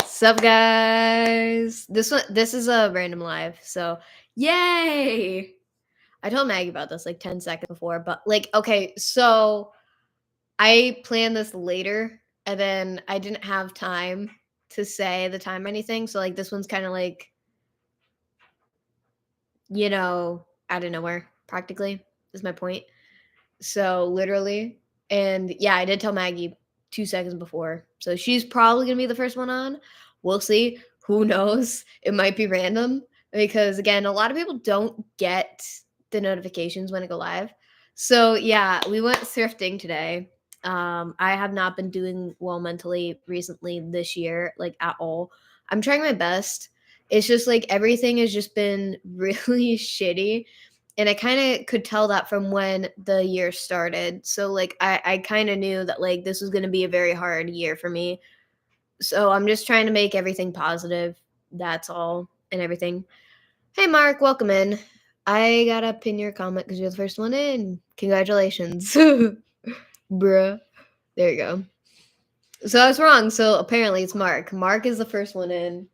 Sup, guys? This is a random live, so yay! I told Maggie about this like 10 seconds before, but like, okay, so I planned this later, and then I didn't have time to say the time or anything. So like, this one's kind of like, out of nowhere, practically, is my point. So literally, and yeah, I did tell Maggie 2 seconds before. So she's probably gonna be the first one on. We'll see. Who knows? It might be random because again, a lot of people don't get the notifications when it go live. So yeah, we went thrifting today. I have not been doing well mentally recently this year, like at all. I'm trying my best. It's just like everything has just been really shitty, and I kind of could tell that from when the year started. So like I kind of knew that like this was going to be a very hard year for me. So I'm just trying to make everything positive. That's all and everything. Hey Mark, welcome in. I gotta pin your comment because you're the first one in. Congratulations. Bruh. There you go. So I was wrong. So apparently it's Mark. Mark is the first one in,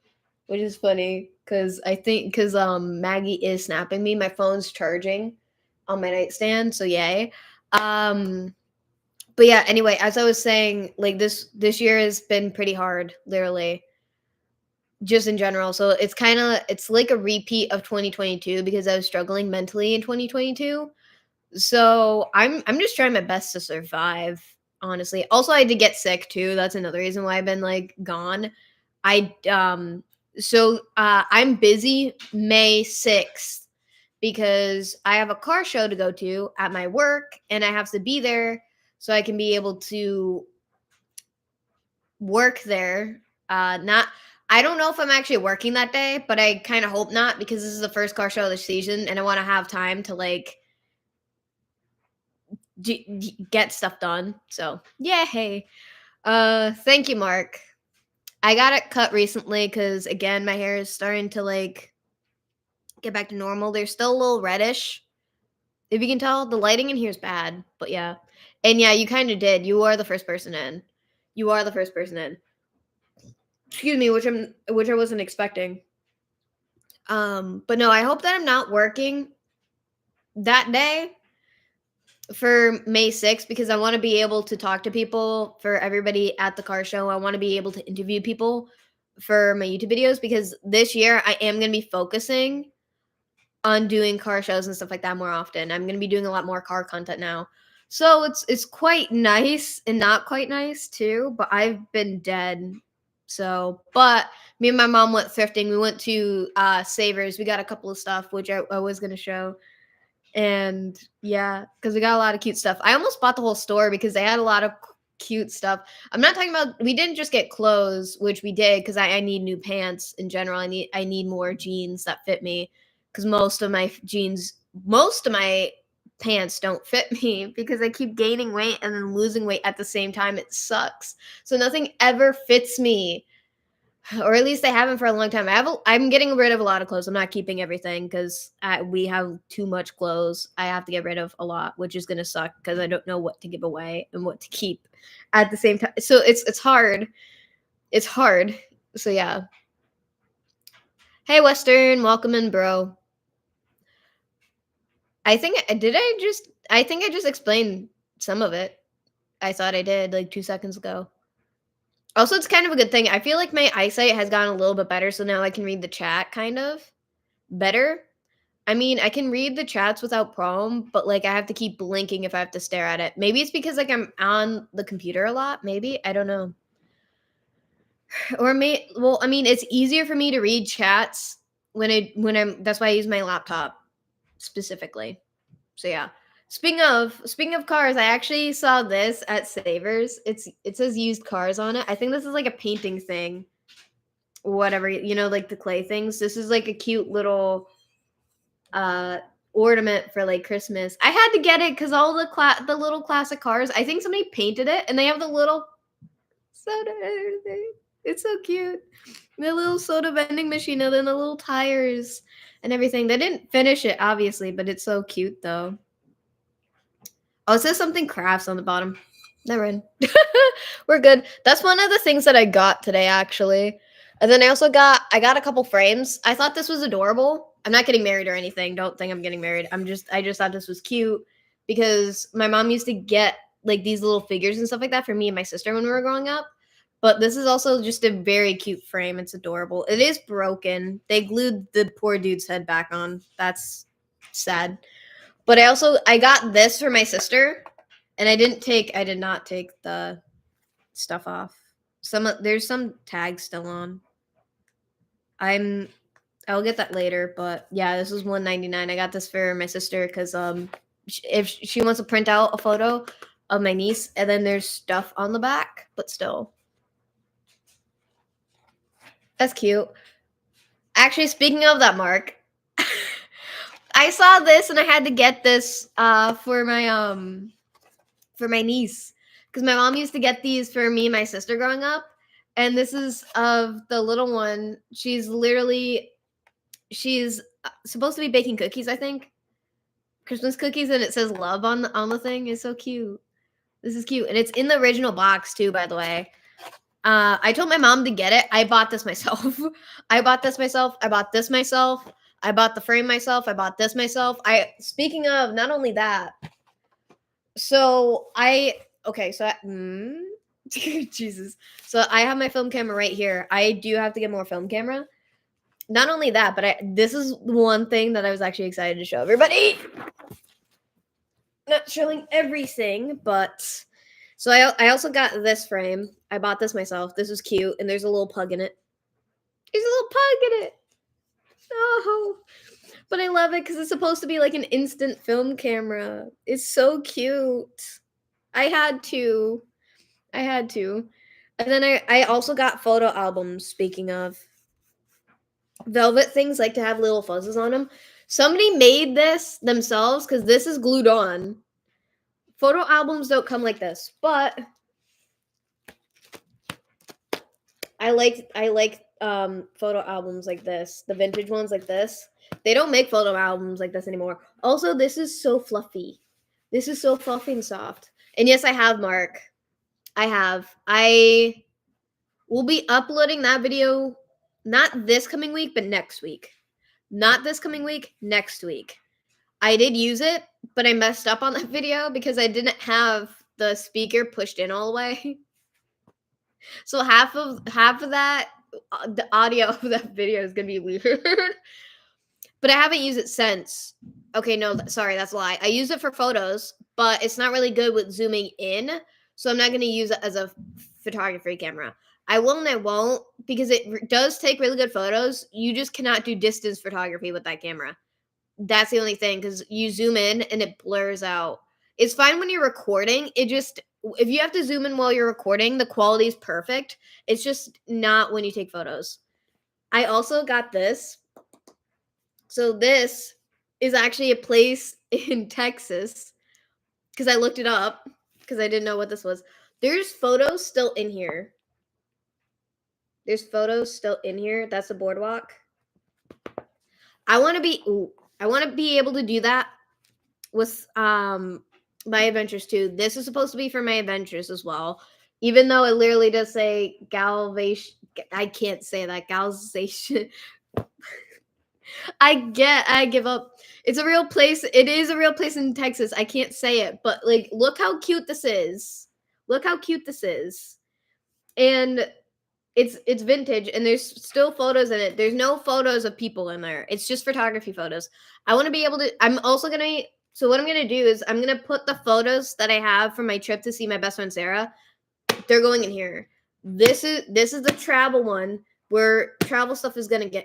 which is funny because I think because Maggie is snapping me. My phone's charging on my nightstand, so yay. Um, but yeah. Anyway, as I was saying, like this year has been pretty hard, literally, just in general. So it's like a repeat of 2022 because I was struggling mentally in 2022. So I'm just trying my best to survive, honestly. Also, I did get sick too. That's another reason why I've been like gone. I so I'm busy May 6th because I have a car show to go to at my work and I have to be there so I can be able to work there. Not I don't know if I'm actually working that day, but I kind of hope not because this is the first car show of the season and I want to have time to like get stuff done. So, yay. Thank you, Mark. I got it cut recently because again, my hair is starting to like get back to normal. They're still a little reddish. If you can tell, the lighting in here is bad, but yeah. And yeah, you kind of did. You are the first person in. You are the first person in. Excuse me, which I wasn't expecting. But no, I hope that I'm not working that day for May 6th because I want to be able to talk to people for everybody at the car show. I want to be able to interview people for my YouTube videos because this year I am going to be focusing on doing car shows and stuff like that more often. I'm going to be doing a lot more car content now. So it's quite nice and not quite nice too, but I've been dead. So, but me and my mom went thrifting. We went to Savers. We got a couple of stuff which I was going to show. And yeah, because we got a lot of cute stuff. I almost bought the whole store because they had a lot of cute stuff. I'm not talking about we didn't just get clothes, which we did because I need new pants in general. I need more jeans that fit me because most of my pants don't fit me because I keep gaining weight and then losing weight at the same time. It sucks. So nothing ever fits me, or at least I haven't for a long time. I'm getting rid of a lot of clothes. I'm not keeping everything because we have too much clothes. I have to get rid of a lot, which is gonna suck because I don't know what to give away and what to keep at the same time. So it's hard. It's hard. So yeah. Hey Western, welcome in, bro. I think I just explained some of it. I thought I did like 2 seconds ago. Also, it's kind of a good thing. I feel like my eyesight has gotten a little bit better, so now I can read the chat kind of better. I mean, I can read the chats without problem, but like I have to keep blinking if I have to stare at it. Maybe it's because like I'm on the computer a lot, maybe. I don't know. Well, I mean, it's easier for me to read chats when I'm that's why I use my laptop specifically. So yeah. Speaking of cars, I actually saw this at Savers. It says used cars on it. I think this is like a painting thing. Whatever, like the clay things. This is like a cute little uh ornament for like Christmas. I had to get it because all the little classic cars. I think somebody painted it, and they have the little soda and everything. It's so cute. The little soda vending machine, and then the little tires and everything. They didn't finish it, obviously, but it's so cute though. Oh, it says something crafts on the bottom. Never mind. We're good. That's one of the things that I got today, actually. And then I got a couple frames. I thought this was adorable. I'm not getting married or anything. Don't think I'm getting married. I just thought this was cute because my mom used to get like these little figures and stuff like that for me and my sister when we were growing up. But this is also just a very cute frame. It's adorable. It is broken. They glued the poor dude's head back on. That's sad. But I got this for my sister, and I did not take the stuff off. There's some tags still on. I'll get that later, but yeah, this was $1.99. I got this for my sister because if she wants to print out a photo of my niece, and then there's stuff on the back, but still, that's cute. Actually, speaking of that, Mark, I saw this and I had to get this for my niece because my mom used to get these for me and my sister growing up, and this is of the little one. She's supposed to be baking cookies, I think, Christmas cookies, and it says love on the thing. It's so cute. This is cute, and it's in the original box too, by the way. I told my mom to get it. I bought this myself. I bought this myself. I bought this myself. I bought the frame myself. I bought this myself. Speaking of, not only that, so I okay, so Jesus. So I have my film camera right here. I do have to get more film camera. Not only that, but this is one thing that I was actually excited to show everybody. Not showing everything, but so I also got this frame. I bought this myself. This is cute, and there's a little pug in it. There's a little pug in it. Oh, but I love it because it's supposed to be like an instant film camera. It's so cute. I had to. And then I also got photo albums, speaking of. Velvet things like to have little fuzzes on them. Somebody made this themselves because this is glued on. Photo albums don't come like this, but I like photo albums like this, the vintage ones like this. They don't make photo albums like this anymore. Also, this is so fluffy. This is so fluffy and soft. And yes, I have, Mark. I will be uploading that video not this coming week, but next week. Not this coming week, next week. I did use it, but I messed up on that video because I didn't have the speaker pushed in all the way. So half of that, the audio of that video is gonna be weird. But I haven't used it since. Okay, no, sorry, that's a lie. I use it for photos, but it's not really good with zooming in, so I'm not gonna use it as a photography camera. I will and I won't because it does take really good photos. You just cannot do distance photography with that camera. That's the only thing because you zoom in and it blurs out. It's fine when you're recording. If you have to zoom in while you're recording, the quality is perfect. It's just not when you take photos. I also got this. So this is actually a place in Texas because I looked it up because I didn't know what this was. There's photos still in here. That's the boardwalk. I want to be able to do that with my adventures too. This is supposed to be for my adventures as well. Even though it literally does say galvation. I can't say that. Galvation. I give up. It's a real place. It is a real place in Texas. I can't say it, but like look how cute this is. And it's vintage and there's still photos in it. There's no photos of people in there. It's just photography photos. I want to be able to so what I'm going to do is I'm going to put the photos that I have from my trip to see my best friend Sarah. They're going in here. This is the travel one where travel stuff is going to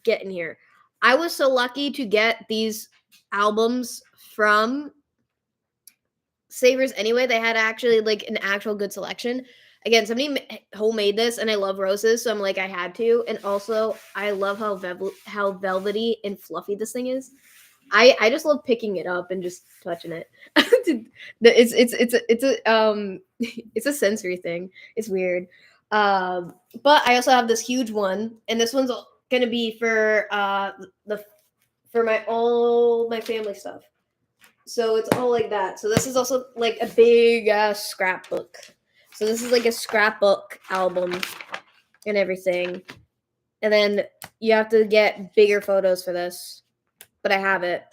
get in here. I was so lucky to get these albums from Savers anyway. They had actually like an actual good selection. Again, somebody homemade this, and I love roses, so I'm like I had to. And also, I love how velvety and fluffy this thing is. I just love picking it up and just touching it. It's a sensory thing. It's weird. But I also have this huge one, and this one's gonna be for all my family stuff. So it's all like that. So this is also like a big scrapbook. So this is like a scrapbook album and everything. And then you have to get bigger photos for this. But I have it.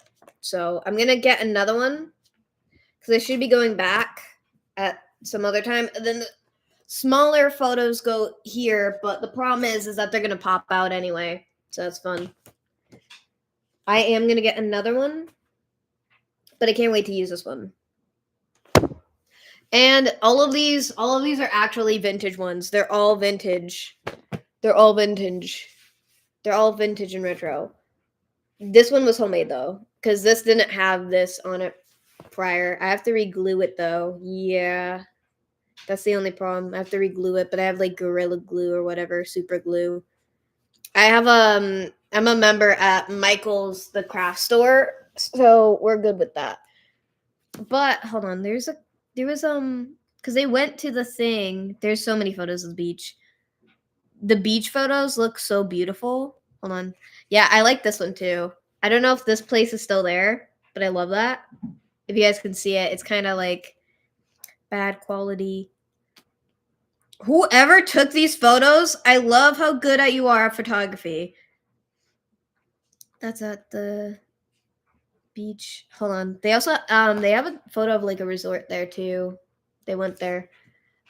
So I'm going to get another one because I should be going back at some other time. And then the smaller photos go here. But the problem is that they're going to pop out anyway. So that's fun. I am going to get another one. But I can't wait to use this one. And all of these are actually vintage ones. They're all vintage. They're all vintage. They're all vintage and retro. This one was homemade though, because this didn't have this on it prior. I have to re-glue it though. Yeah. That's the only problem. I have to re-glue it, but I have like Gorilla Glue or whatever, super glue. I have I'm a member at Michael's the craft store, so we're good with that. But hold on, there was because they went to the thing. There's so many photos of the beach. The beach photos look so beautiful. Hold on. Yeah, I like this one too. I don't know if this place is still there, but I love that. If you guys can see it, it's kind of like bad quality. Whoever took these photos, I love how good at you are at photography. That's at the beach. Hold on. They also they have a photo of like a resort there too. They went there.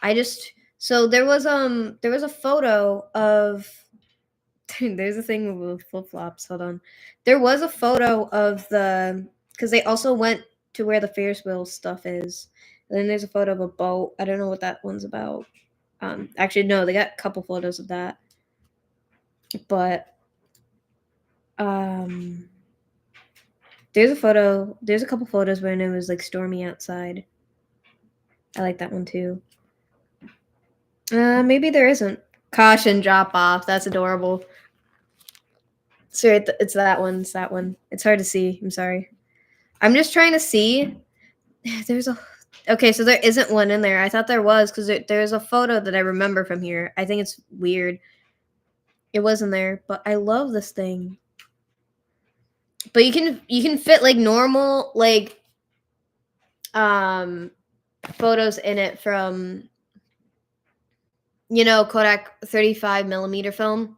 There was a photo of there's a thing with flip flops. Hold on. There was a photo of because they also went to where the Ferris wheel stuff is. And then there's a photo of a boat. I don't know what that one's about. Actually, no, they got a couple photos of that. But there's a couple photos when it was like stormy outside. I like that one too. Maybe there isn't. Caution drop off. That's adorable. Sorry, it's that one. It's that one. It's hard to see. I'm sorry. I'm just trying to see. Okay, so there isn't one in there. I thought there was because there's a photo that I remember from here. I think it's weird. It wasn't there, but I love this thing. But you can fit like normal like photos in it from Kodak 35 millimeter film,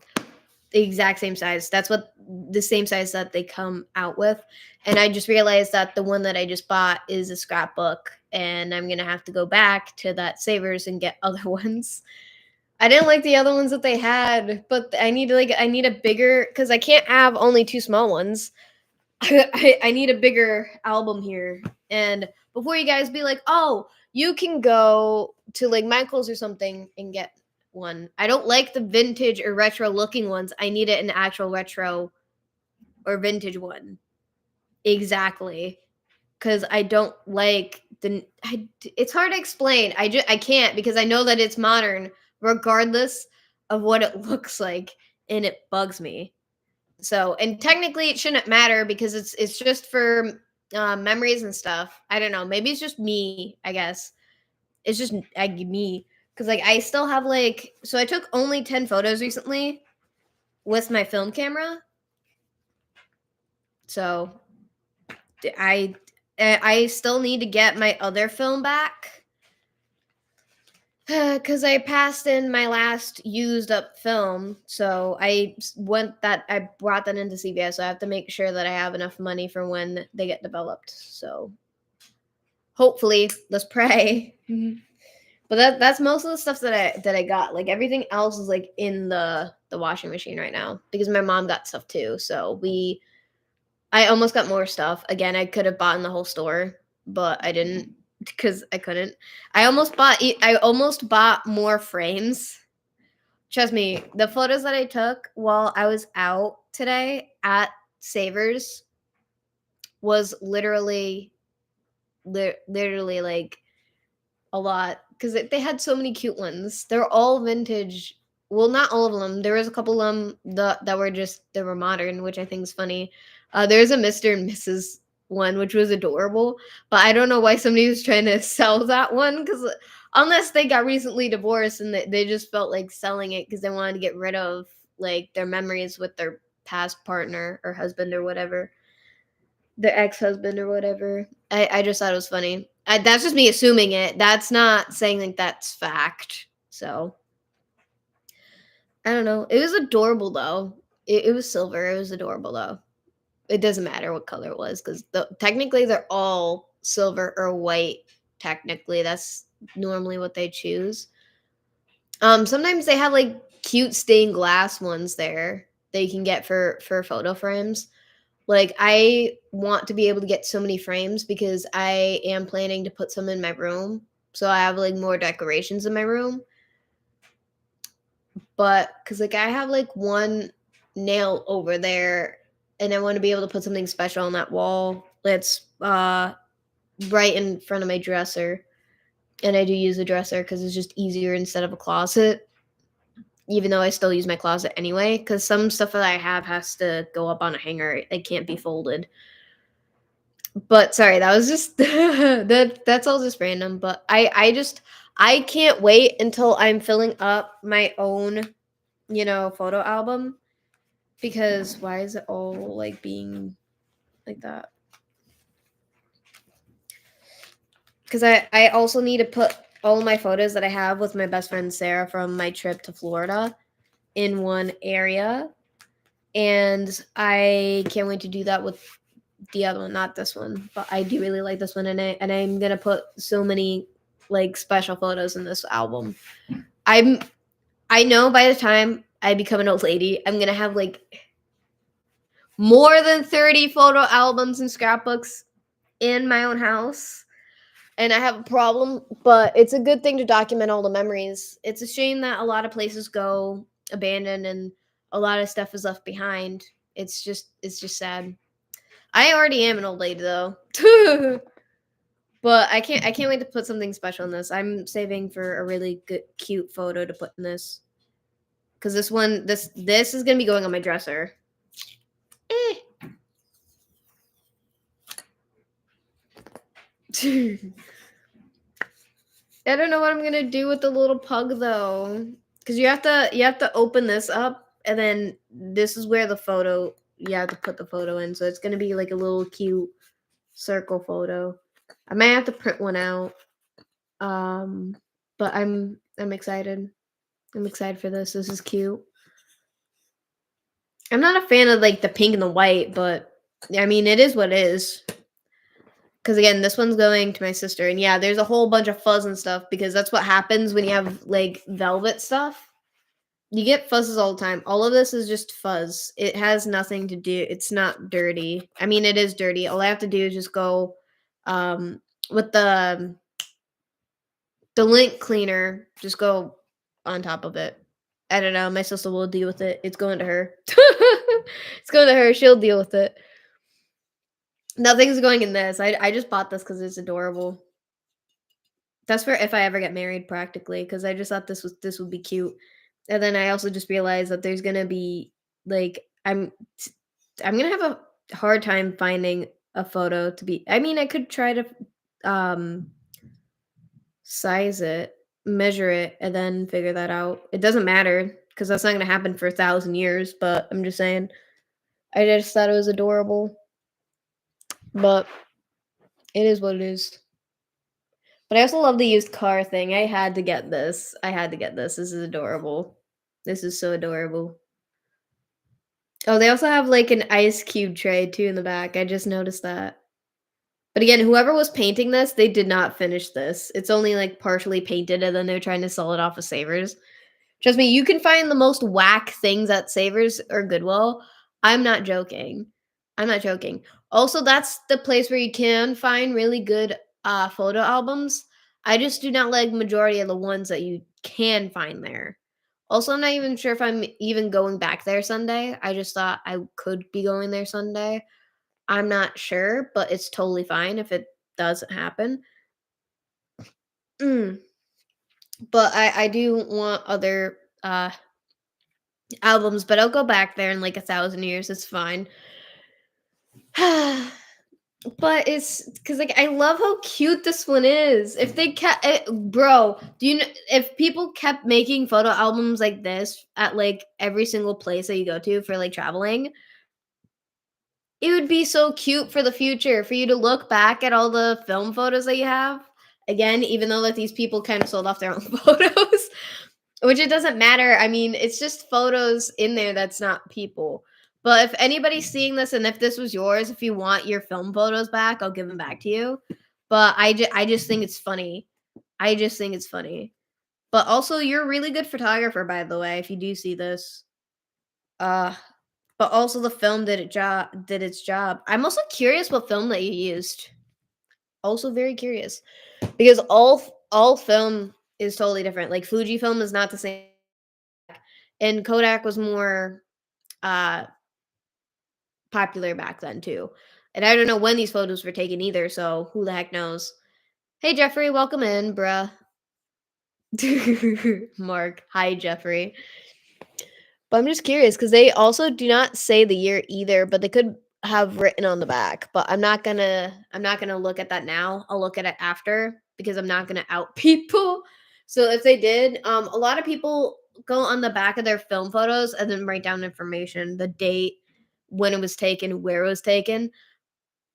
the exact same size. That's what the same size that they come out with. And I just realized that the one that I just bought is a scrapbook, and I'm gonna have to go back to that Savers and get other ones. I didn't like the other ones that they had, but I need a bigger because I can't have only two small ones. I need a bigger album here. And before you guys be like, oh, you can go to like Michael's or something and get one. I don't like the vintage or retro looking ones. I need it an actual retro or vintage one. Exactly. Because I don't like it's hard to explain. I can't because I know that it's modern regardless of what it looks like, and it bugs me. So, and technically it shouldn't matter because it's just for memories and stuff. I don't know. Maybe it's just me, I guess. It's just me because like I still have so I took only 10 photos recently with my film camera. So I still need to get my other film back because I passed in my last used up film. So I brought that into CVS. So I have to make sure that I have enough money for when they get developed. So hopefully, let's pray. But that's most of the stuff that I got. Like everything else is like in the washing machine right now because my mom got stuff too. So I almost got more stuff. Again, I could have bought in the whole store, but I didn't because I couldn't. I almost bought more frames. Trust me, the photos that I took while I was out today at Savers was literally like a lot because they had so many cute ones. They're all vintage. Well, not all of them. There was a couple of them that were modern, which I think is funny. There's a Mr. and Mrs. one, which was adorable, but I don't know why somebody was trying to sell that one because unless they got recently divorced and they just felt like selling it because they wanted to get rid of like their memories with their past partner or husband or whatever. their ex-husband or whatever. I just thought it was funny. That's just me assuming it. That's not saying like that's fact. So I don't know. It was adorable though. It was silver. It was adorable though. It doesn't matter what color it was because technically they're all silver or white. Technically, that's normally what they choose. Sometimes they have like cute stained glass ones there that you can get for photo frames. Like I want to be able to get so many frames because I am planning to put some in my room. So I have like more decorations in my room. But cuz like I have like one nail over there and I want to be able to put something special on that wall. That's right in front of my dresser. And I do use a dresser cuz it's just easier instead of a closet. Even though I still use my closet anyway cuz some stuff that I have has to go up on a hanger. It can't be folded. But sorry, that was just that's all just random, but I can't wait until I'm filling up my own, photo album because why is it all like being like that? Cuz I also need to put all my photos that I have with my best friend Sarah from my trip to Florida in one area, and I can't wait to do that with the other one, not this one, but I do really like this one, and I'm gonna put so many like special photos in this album. I'm I know by the time I become an old lady, I'm gonna have like more than 30 photo albums and scrapbooks in my own house. And I have a problem, but it's a good thing to document all the memories. It's a shame that a lot of places go abandoned and a lot of stuff is left behind. It's just sad. I already am an old lady though. But I can't wait to put something special in this. I'm saving for a really good cute photo to put in this. Cuz this is going to be going on my dresser. Eh. I don't know what I'm going to do with the little pug though. Cuz you have to open this up and then this is where the photo you have to put the photo in. So it's going to be like a little cute circle photo. I might have to print one out. But I'm excited. I'm excited for this. This is cute. I'm not a fan of like the pink and the white, but I mean it is what it is. Because again, this one's going to my sister, and yeah, there's a whole bunch of fuzz and stuff because that's what happens when you have like velvet stuff. You get fuzzes all the time. All of this is just fuzz. It has nothing to do. It's not dirty. I mean, it is dirty. All I have to do is just go with the lint cleaner. Just go on top of it. I don't know. My sister will deal with it. It's going to her. It's going to her. She'll deal with it. Nothing's going in this. I just bought this because it's adorable. That's for if I ever get married, practically, because I just thought this would be cute. And then I also just realized that there's gonna be like I'm gonna have a hard time finding a photo to be. I mean, I could try to um size it, measure it, and then figure that out. It doesn't matter because that's not gonna happen for 1,000 years. But I'm just saying, I just thought it was adorable. But it is what it is. But I also love the used car thing. I had to get this. I had to get this. This is adorable. This is so adorable. Oh, they also have like an ice cube tray too in the back. I just noticed that. But again, whoever was painting this, they did not finish this. It's only like partially painted and then they're trying to sell it off of Savers. Trust me, you can find the most whack things at Savers or Goodwill. I'm not joking. I'm not joking. Also, that's the place where you can find really good photo albums. I just do not like majority of the ones that you can find there. Also, I'm not even sure if I'm even going back there Sunday. I just thought I could be going there Sunday. I'm not sure, but it's totally fine if it doesn't happen. Mm. But I do want other albums, but I'll go back there in like 1,000 years. It's fine. But it's because like I love how cute this one is. If they kept it, bro, do you know if people kept making photo albums like this at like every single place that you go to for like traveling, It would be so cute for the future for you to look back at all the film photos that you have. Again, even though that these people kind of sold off their own photos, which it doesn't matter. I mean, it's just photos in there that's not people. But if anybody's seeing this and if this was yours, if you want your film photos back, I'll give them back to you. But I just think it's funny. I just think it's funny. But also, you're a really good photographer, by the way, if you do see this. Uh, but also the film did its job. I'm also curious what film that you used. Also very curious because all film is totally different. Like Fujifilm is not the same, and Kodak was more uh popular back then too. And I don't know when these photos were taken either, so who the heck knows? Hey Jeffrey, welcome in, bruh. Mark, hi Jeffrey. But I'm just curious because they also do not say the year either, but they could have written on the back. But I'm not gonna look at that now. I'll look at it after because I'm not gonna out people. So if they did, a lot of people go on the back of their film photos and then write down information, the date, when it was taken, where it was taken.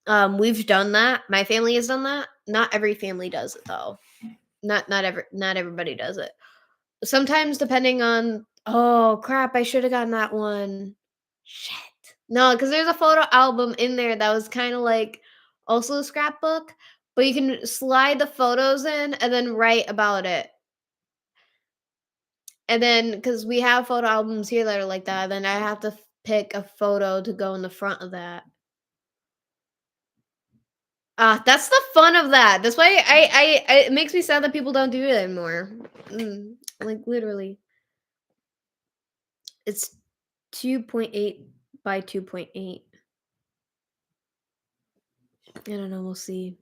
We've done that. My family has done that. Not every family does it though. Not everybody does it. Sometimes depending on oh crap, I should have gotten that one. Shit. No, because there's a photo album in there that was kind of like also a scrapbook, but you can slide the photos in and then write about it. And then because we have photo albums here that are like that, then I have to pick a photo to go in the front of that. Ah, that's the fun of that. That's why it makes me sad that people don't do it anymore. Like literally. It's 2.8 by 2.8. I don't know, we'll see.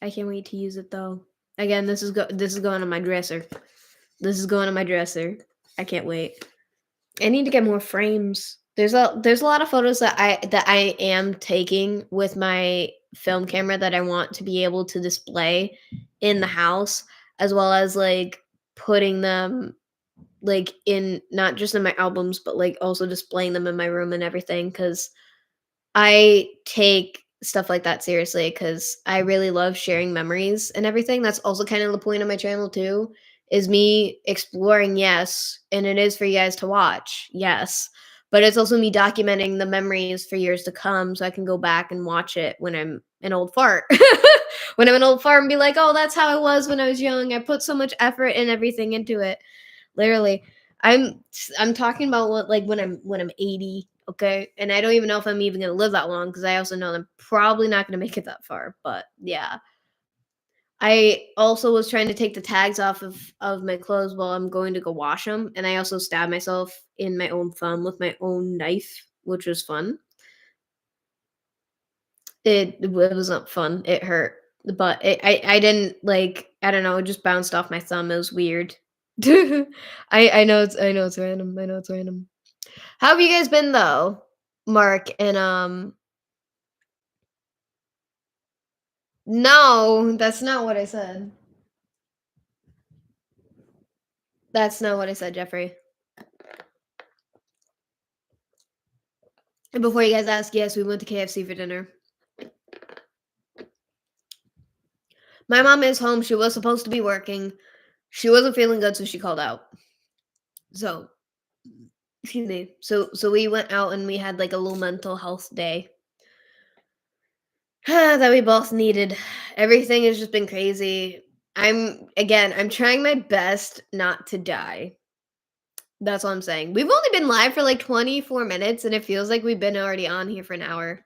I can't wait to use it though. Again, this is going on my dresser. This is going on my dresser. I can't wait. I need to get more frames. There's a lot of photos that I am taking with my film camera that I want to be able to display in the house as well as like putting them like in not just in my albums but like also displaying them in my room and everything cuz I take stuff like that seriously because I really love sharing memories and everything. That's also kind of the point of my channel too, is me exploring, yes, and it is for you guys to watch, yes. But it's also me documenting the memories for years to come so I can go back and watch it when I'm an old fart. When I'm an old fart and be like, oh, that's how I was when I was young. I put so much effort and everything into it. Literally. I'm I'm talking about what like when I'm 80, okay? And I don't even know if I'm even gonna live that long because I also know I'm probably not gonna make it that far. But yeah. I also was trying to take the tags off of my clothes while I'm going to go wash them, and I also stabbed myself in my own thumb with my own knife, which was fun. It was not fun. It hurt, but I didn't like I don't know. It just bounced off my thumb. It was weird. I know it's random. I know it's random. How have you guys been though, Mark and No, that's not what I said. That's not what I said, Jeffrey. And before you guys ask, yes, we went to KFC for dinner. My mom is home. She was supposed to be working. She wasn't feeling good, so she called out. So, excuse me. So we went out and we had like a little mental health day that we both needed. Everything has just been crazy. I'm trying my best not to die. That's all I'm saying. We've only been live for like 24 minutes and it feels like we've been already on here for an hour.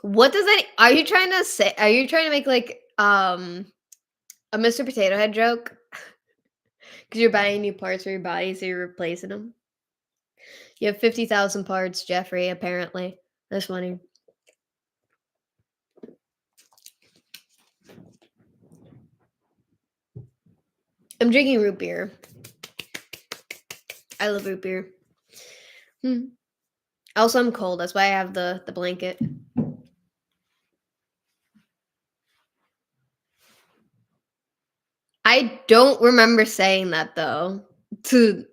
What does that are you trying to say? Are you trying to make like a Mr. Potato Head joke? Because you're buying new parts for your body, so you're replacing them. You have 50,000 parts, Jeffrey, apparently. That's funny. I'm drinking root beer. I love root beer. Also, I'm cold. That's why I have the blanket. I don't remember saying that though. To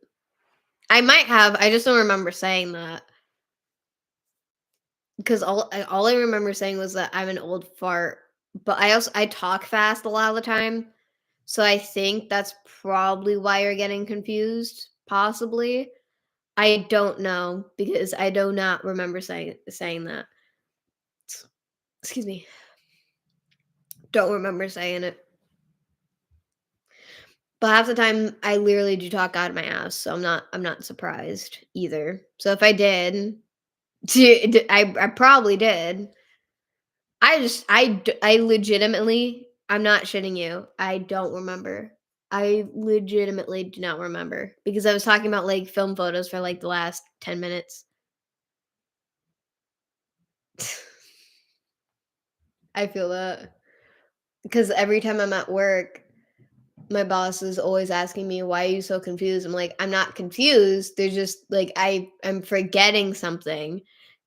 I might have, I just don't remember saying that. Because all I remember saying was that I'm an old fart, but I talk fast a lot of the time, so I think that's probably why you're getting confused, possibly. I don't know because I do not remember saying that. Excuse me. Don't remember saying it. But half the time I literally do talk out of my ass, so I'm not surprised either. So if I did, I probably did. I legitimately, I'm not shitting you. I don't remember. I legitimately do not remember because I was talking about like film photos for like the last 10 minutes. I feel that because every time I'm at work, my boss is always asking me, "Why are you so confused?" I'm like, "I'm not confused. There's just like I'm forgetting something.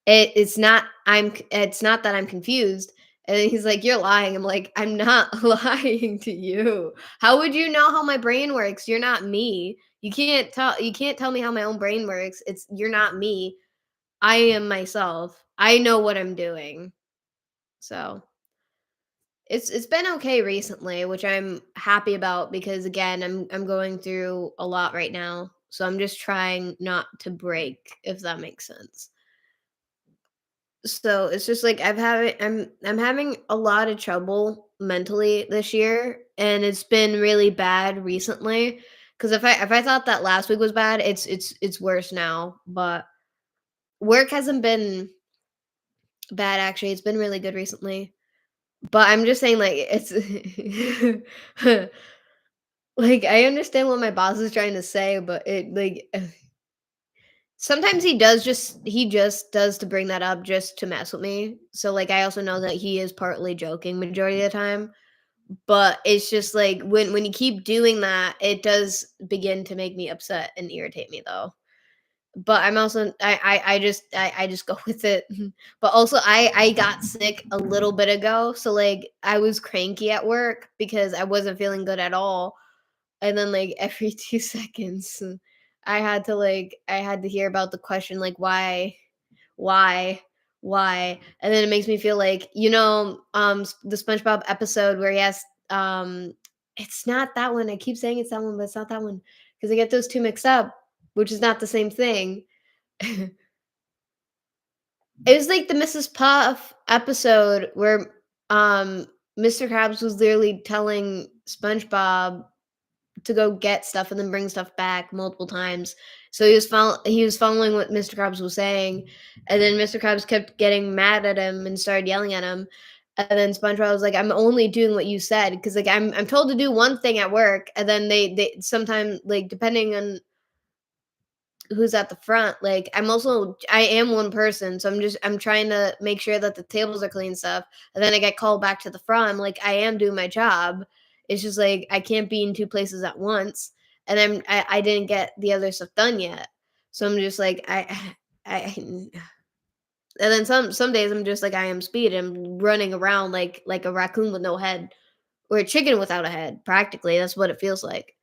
It's not that I'm confused." And then he's like, "You're lying." I'm like, "I'm not lying to you. How would you know how my brain works? You're not me. You can't tell me how my own brain works. You're not me. I am myself. I know what I'm doing." So, it's been okay recently, which I'm happy about because again, I'm going through a lot right now. So I'm just trying not to break, if that makes sense. So it's just like I'm having a lot of trouble mentally this year, and it's been really bad recently. Because if I thought that last week was bad, it's worse now. But work hasn't been bad actually. It's been really good recently. But I'm just saying like it's like, I understand what my boss is trying to say, but it like sometimes he just does to bring that up just to mess with me. So like I also know that he is partly joking majority of the time, but it's just like when you keep doing that, it does begin to make me upset and irritate me though. But I'm also I just go with it. But also I got sick a little bit ago, so like I was cranky at work because I wasn't feeling good at all. And then, like, every 2 seconds, I had to hear about the question, like, why, why?" And then it makes me feel like, the SpongeBob episode where he has, it's not that one, I keep saying it's that one, but it's not that one because I get those 2 mixed up, which is not the same thing. It was like the Mrs. Puff episode where, um, Mr. Krabs was literally telling SpongeBob to go get stuff and then bring stuff back multiple times. So he was following what Mr. Krabs was saying, and then Mr. Krabs kept getting mad at him and started yelling at him. And then SpongeBob was like, "I'm only doing what you said because like I'm told to do one thing at work, and then they sometimes like depending on who's at the front, like I am one person, so I'm trying to make sure that the tables are clean and stuff, and then I get called back to the front. I'm like, I am doing my job. It's just like I can't be in two places at once, and I didn't get the other stuff done yet. So I'm just like I and then some days I'm just like I am speed. I'm running around like a raccoon with no head or a chicken without a head. Practically, that's what it feels like.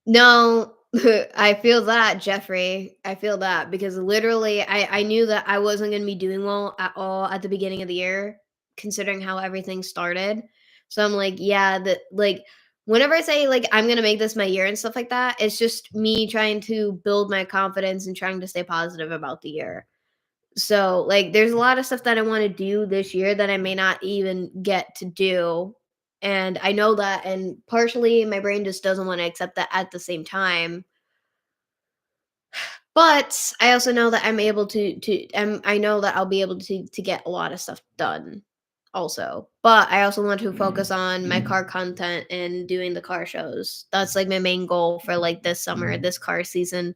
No, I feel that, Jeffrey. I feel that because literally I knew that I wasn't going to be doing well at all at the beginning of the year considering how everything started. So I'm like, yeah, that like whenever I say like I'm going to make this my year and stuff like that, it's just me trying to build my confidence and trying to stay positive about the year. So, like, there's a lot of stuff that I wanna do this year that I may not even get to do, and I know that, and partially my brain just doesn't wanna accept that at the same time, but I also know that I know that I'll be able to get a lot of stuff done also, but I also want to focus on my car content and doing the car shows. That's, like, my main goal for, like, this summer, this car season.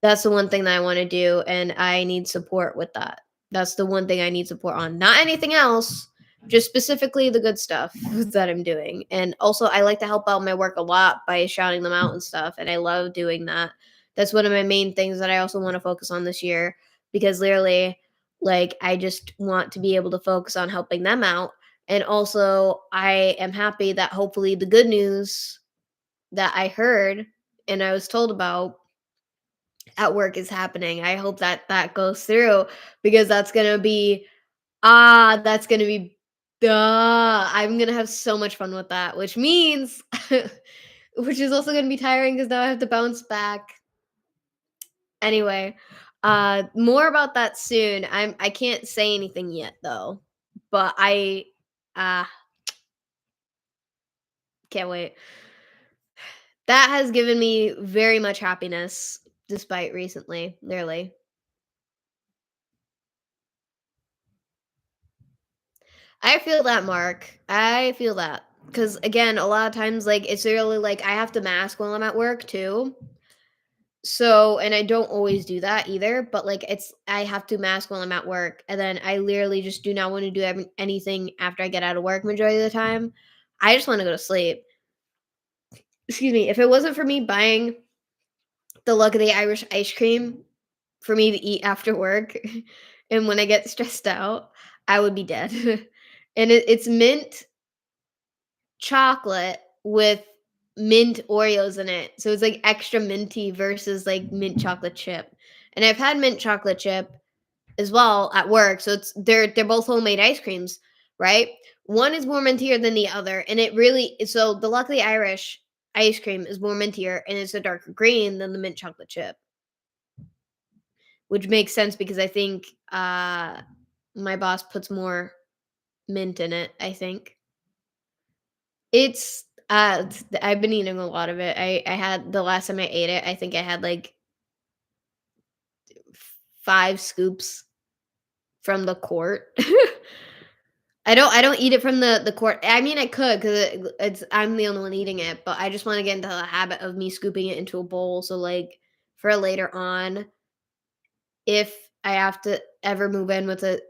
That's the one thing that I wanna do, and I need support with that. That's the one thing I need support on, not anything else, just specifically the good stuff that I'm doing, and also, I like to help out my work a lot by shouting them out and stuff, and I love doing that. That's one of my main things that I also wanna focus on this year because literally, like, I just want to be able to focus on helping them out, and also, I am happy that hopefully the good news that I heard and I was told about at work is happening. I hope that that goes through because that's gonna be I'm gonna have so much fun with that, which means which is also gonna be tiring because now I have to bounce back. Anyway, more about that soon. I can't say anything yet though, but I uh can't wait. That has given me very much happiness despite recently, literally. I feel that, Mark. I feel that. Because again, a lot of times, like, it's really like I have to mask while I'm at work too. So, and I don't always do that either, but like, I have to mask while I'm at work. And then I literally just do not want to do anything after I get out of work majority of the time. I just want to go to sleep. Excuse me. If it wasn't for me buying the Luck of the Irish ice cream for me to eat after work, and when I get stressed out, I would be dead. And it's mint chocolate with mint Oreos in it. So it's like extra minty versus like mint chocolate chip. And I've had mint chocolate chip as well at work. So they're both homemade ice creams, right? One is more mintier than the other, and it really so the Luckily Irish ice cream is more mintier and it's a darker green than the mint chocolate chip, which makes sense because I think my boss puts more mint in it, I think. I've been eating a lot of it. I had the last time I ate it, I think I had like 5 scoops from the quart. I don't eat it from the quart. I mean, I could because it's I'm the only one eating it, but I just want to get into the habit of me scooping it into a bowl. So like for later on, if I have to ever move in with a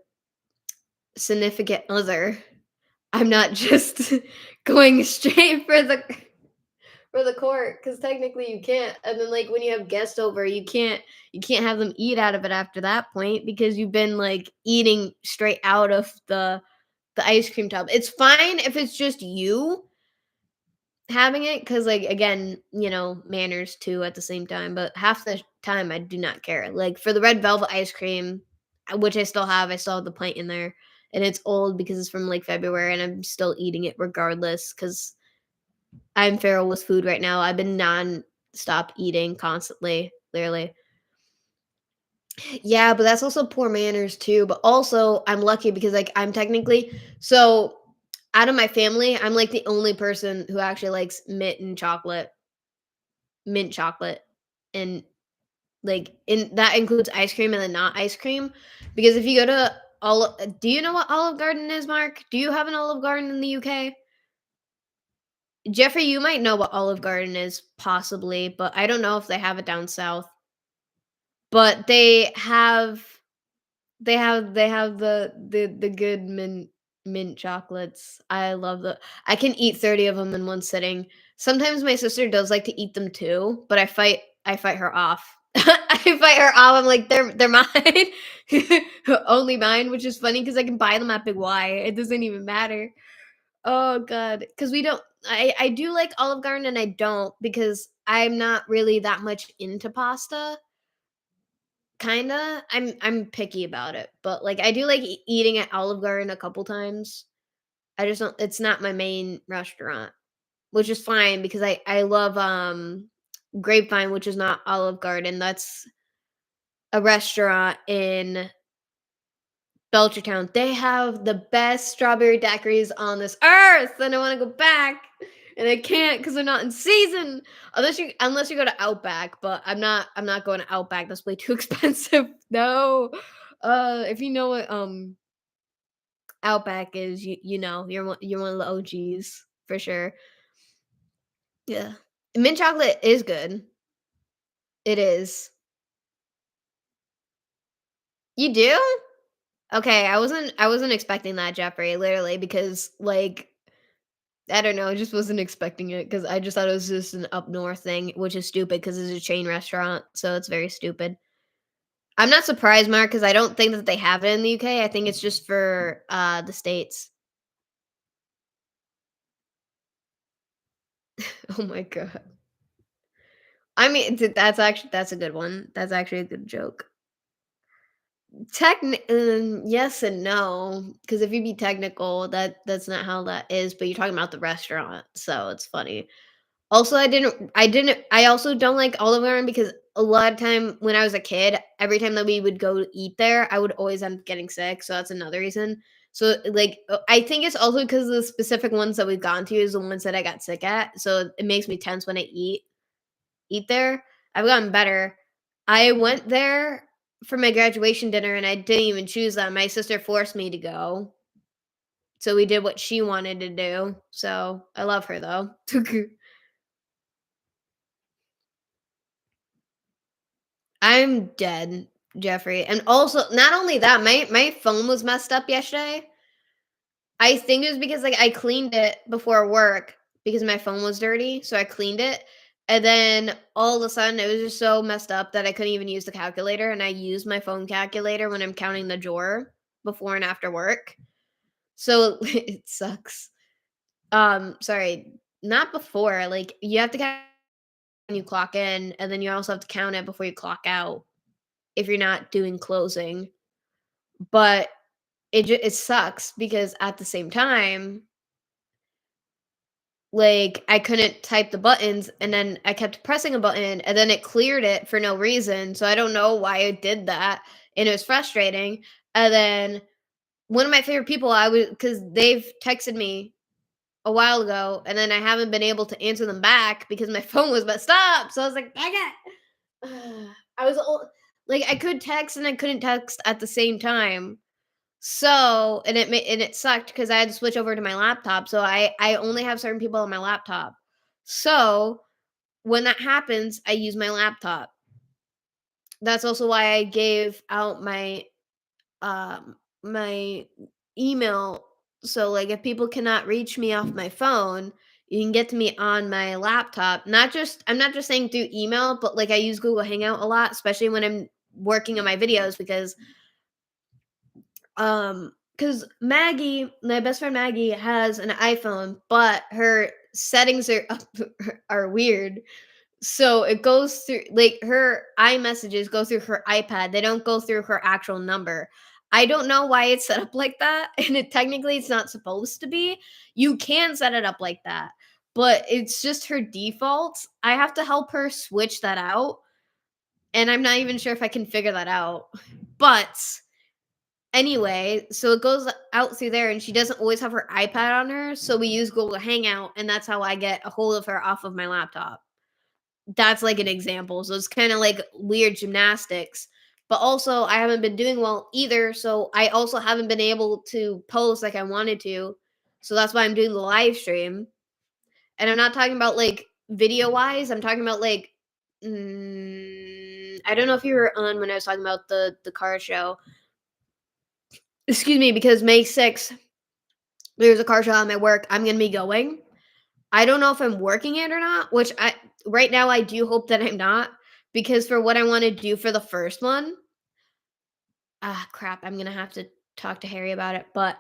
significant other, I'm not just going straight for the court because technically you can't. And then like when you have guests over, you can't have them eat out of it after that point because you've been like eating straight out of the ice cream tub. It's fine if it's just you having it because like again, manners too at the same time. But half the time I do not care. Like for the red velvet ice cream, which I still have the pint in there. And it's old because it's from like February and I'm still eating it regardless because I'm feral with food right now. I've been non-stop eating constantly, clearly. Yeah, but that's also poor manners too. But also, I'm lucky because like I'm technically so out of my family, I'm like the only person who actually likes mint chocolate, and like in that includes ice cream and then not ice cream. Because if you go to do you know what Olive Garden is, Mark? Do you have an Olive Garden in the UK? Jeffrey, you might know what Olive Garden is, possibly, but I don't know if they have it down south. But they have the good mint chocolates. I can eat 30 of them in one sitting. Sometimes my sister does like to eat them too, but I fight her off. I fight her off. I'm like, they're mine. Only mine, which is funny because I can buy them at Big Y. It doesn't even matter. Oh god, because we don't. I do like Olive Garden and I don't because I'm not really that much into pasta. Kinda. I'm picky about it, but like I do like eating at Olive Garden a couple times. I just don't. It's not my main restaurant, which is fine because I love Grapevine, which is not Olive Garden. That's a restaurant in Belchertown. They have the best strawberry daiquiris on this earth, and I want to go back, and I can't because they're not in season. Unless you go to Outback, but I'm not going to Outback. That's way too expensive. No. If you know what Outback is, you're one of the OGs for sure. Yeah. Mint chocolate is good. It is. You do? Okay, I wasn't expecting that, Jeffrey, literally, because like I don't know, I just wasn't expecting it because I just thought it was just an up north thing, which is stupid because it's a chain restaurant, so it's very stupid. I'm not surprised, Mark, because I don't think that they have it in the UK. I think it's just for the states. Oh my god. I mean, that's a good one. That's actually a good joke. Yes and no, because if you be technical, that's not how that is, but you're talking about the restaurant, so it's funny. Also, I also don't like Olive Garden because a lot of time when I was a kid, every time that we would go to eat there, I would always end up getting sick, so that's another reason. So, like, I think it's also because the specific ones that we've gone to is the ones that I got sick at, so it makes me tense when I eat there. I've gotten better. I went there for my graduation dinner, and I didn't even choose that. My sister forced me to go, so we did what she wanted to do, so I love her, though. I'm dead, Jeffrey, and also, not only that, my phone was messed up yesterday. I think it was because, like, I cleaned it before work because my phone was dirty, so I cleaned it, and then all of a sudden, it was just so messed up that I couldn't even use the calculator, and I use my phone calculator when I'm counting the drawer before and after work, so it sucks. Sorry, not before, like, you have to count when you clock in, and then you also have to count it before you clock out if you're not doing closing. But it sucks because at the same time, like, I couldn't type the buttons, and then I kept pressing a button, and then it cleared it for no reason, so I don't know why it did that, and it was frustrating, and then one of my favorite people, I was because 'cause they've texted me a while ago, and then I haven't been able to answer them back because my phone was messed up, so I was like, "Dang it." I was o like, I could text and I couldn't text at the same time. So, and it sucked because I had to switch over to my laptop, so I only have certain people on my laptop. So, when that happens, I use my laptop. That's also why I gave out my email, so, like, if people cannot reach me off my phone, you can get to me on my laptop. I'm not just saying through email, but, like, I use Google Hangout a lot, especially when I'm working on my videos because Maggie, my best friend Maggie, has an iPhone, but her settings are are weird. So it goes through, like, her iMessages go through her iPad. They don't go through her actual number. I don't know why it's set up like that, and it's not supposed to be. You can set it up like that, but it's just her default. I have to help her switch that out, and I'm not even sure if I can figure that out. But anyway, so it goes out through there, and she doesn't always have her iPad on her, so we use Google Hangout, and that's how I get a hold of her off of my laptop. That's like an example. So it's kind of like weird gymnastics. But also, I haven't been doing well either, so I also haven't been able to post like I wanted to. So that's why I'm doing the live stream. And I'm not talking about like video wise. I'm talking about like I don't know if you were on when I was talking about the car show. Excuse me, because May 6th there's a car show at my work. I'm gonna be going. I don't know if I'm working it or not, which I right now I do hope that I'm not, because for what I want to do for the first one, crap, I'm gonna have to talk to Harry about it. But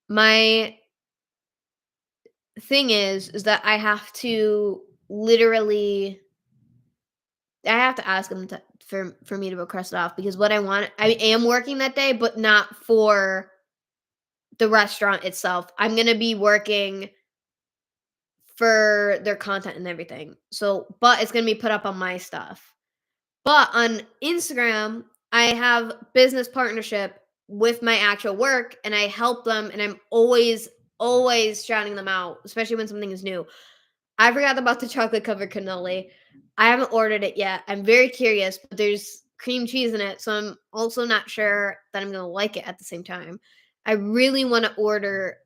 my thing is that I have to literally, I have to ask him for me to request it off because what I am working that day, but not for the restaurant itself. I'm gonna be working for their content and everything. So, but it's gonna be put up on my stuff. But on Instagram, I have business partnership with my actual work and I help them and I'm always shouting them out, especially when something is new. I forgot about the chocolate covered cannoli. I haven't ordered it yet. I'm very curious, but there's cream cheese in it, so I'm also not sure that I'm going to like it at the same time. I really want to order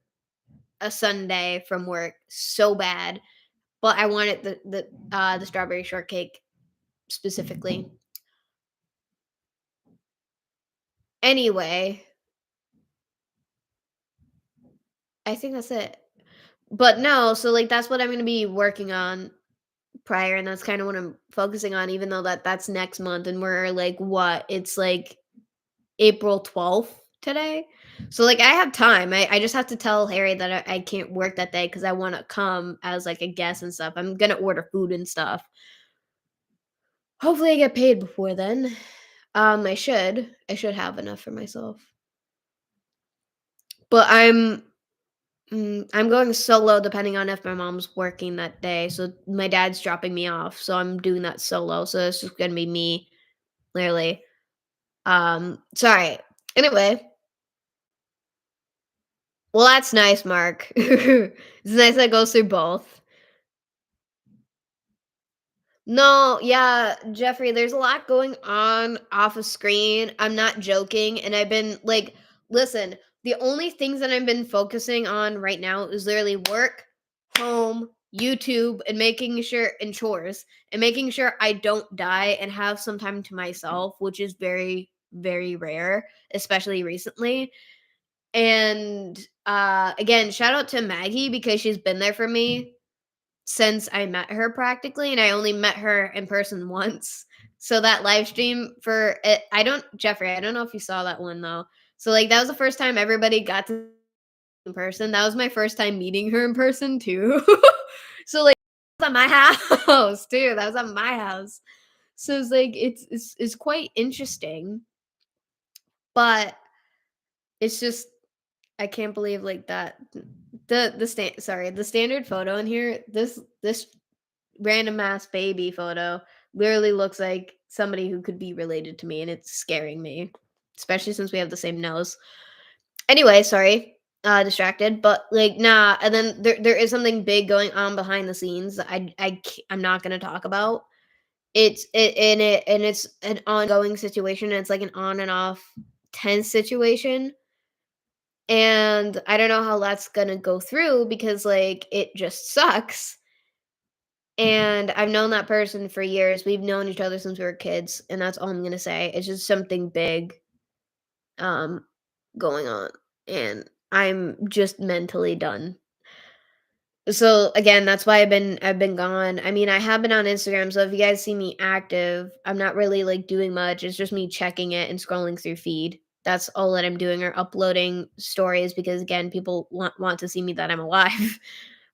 a sundae from work so bad, but I wanted the strawberry shortcake specifically. Anyway, I think that's it. But no, so, like, that's what I'm gonna be working on prior, and that's kinda what I'm focusing on, even though that's next month, and we're, like, what? It's, like, April 12th today? So, like, I have time. I just have to tell Harry that I can't work that day because I wanna come as, like, a guest and stuff. I'm gonna order food and stuff. Hopefully I get paid before then. I should have enough for myself. But I'm going solo depending on if my mom's working that day. So my dad's dropping me off, so I'm doing that solo. So it's just gonna be me, literally. Sorry. Anyway, well, that's nice, Mark. It's nice that goes through both. No, yeah, Jeffrey, there's a lot going on off of screen. I'm not joking. And I've been like, listen, the only things that I've been focusing on right now is literally work, home, YouTube, and making sure, and chores, and making sure I don't die and have some time to myself, which is very, very rare, especially recently. And again, shout out to Maggie because she's been there for me since I met her practically, and I only met her in person once. So that live stream for it, I don't Jeffrey, I don't know if you saw that one though. So like that was the first time everybody got to in person. That was my first time meeting her in person too. So like that was at my house too. That was at my house. So it's like it's quite interesting, but it's just I can't believe like that the standard photo in here, this random ass baby photo literally looks like somebody who could be related to me, and it's scaring me, especially since we have the same nose. Anyway, sorry, distracted, but like nah. And then there is something big going on behind the scenes that I'm not gonna talk about. It's an ongoing situation. And it's like an on and off tense situation, and I don't know how that's gonna go through because like it just sucks. And I've known that person for years. We've known each other since we were kids, and that's all I'm gonna say. It's just something big um going on, and I'm just mentally done. So again, that's why I've been gone. I mean, I have been on Instagram, so if you guys see me active, I'm not really like doing much. It's just me checking it and scrolling through feed. That's all that I'm doing, or uploading stories because again, people want to see me that I'm alive.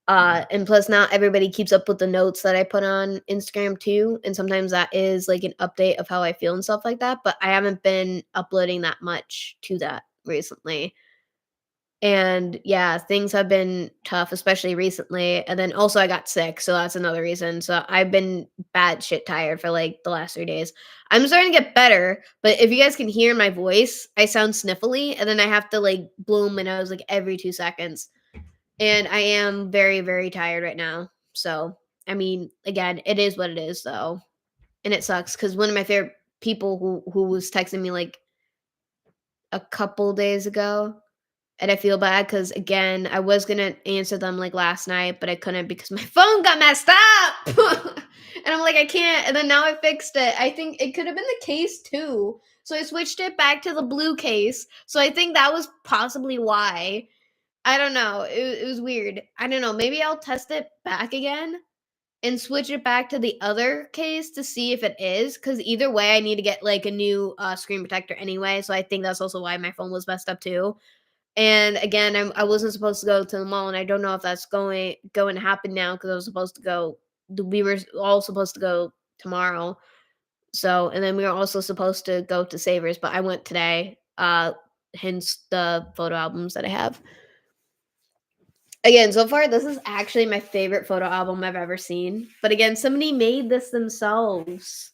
And plus not everybody keeps up with the notes that I put on Instagram too. And sometimes that is like an update of how I feel and stuff like that. But I haven't been uploading that much to that recently. And yeah, things have been tough, especially recently. And then also I got sick, so that's another reason. So I've been bad shit tired for like the last 3 days. I'm starting to get better, but if you guys can hear my voice, I sound sniffly, and then I have to like blow my nose like every 2 seconds. And I am very, very tired right now. So, I mean, again, it is what it is though. And it sucks because one of my favorite people who was texting me like a couple days ago, and I feel bad because again, I was gonna answer them like last night, but I couldn't because my phone got messed up. And I'm like, I can't. And then now I fixed it. I think it could have been the case too. So I switched it back to the blue case. So I think that was possibly why. I don't know. It was weird. I don't know. Maybe I'll test it back again and switch it back to the other case to see if it is. Because either way, I need to get like a new screen protector anyway. So I think that's also why my phone was messed up too. And again, I wasn't supposed to go to the mall, and I don't know if that's going to happen now because I was supposed to go. We were all supposed to go tomorrow. So, and then we were also supposed to go to Savers, but I went today. Hence the photo albums that I have. Again, so far, this is actually my favorite photo album I've ever seen. But again, somebody made this themselves.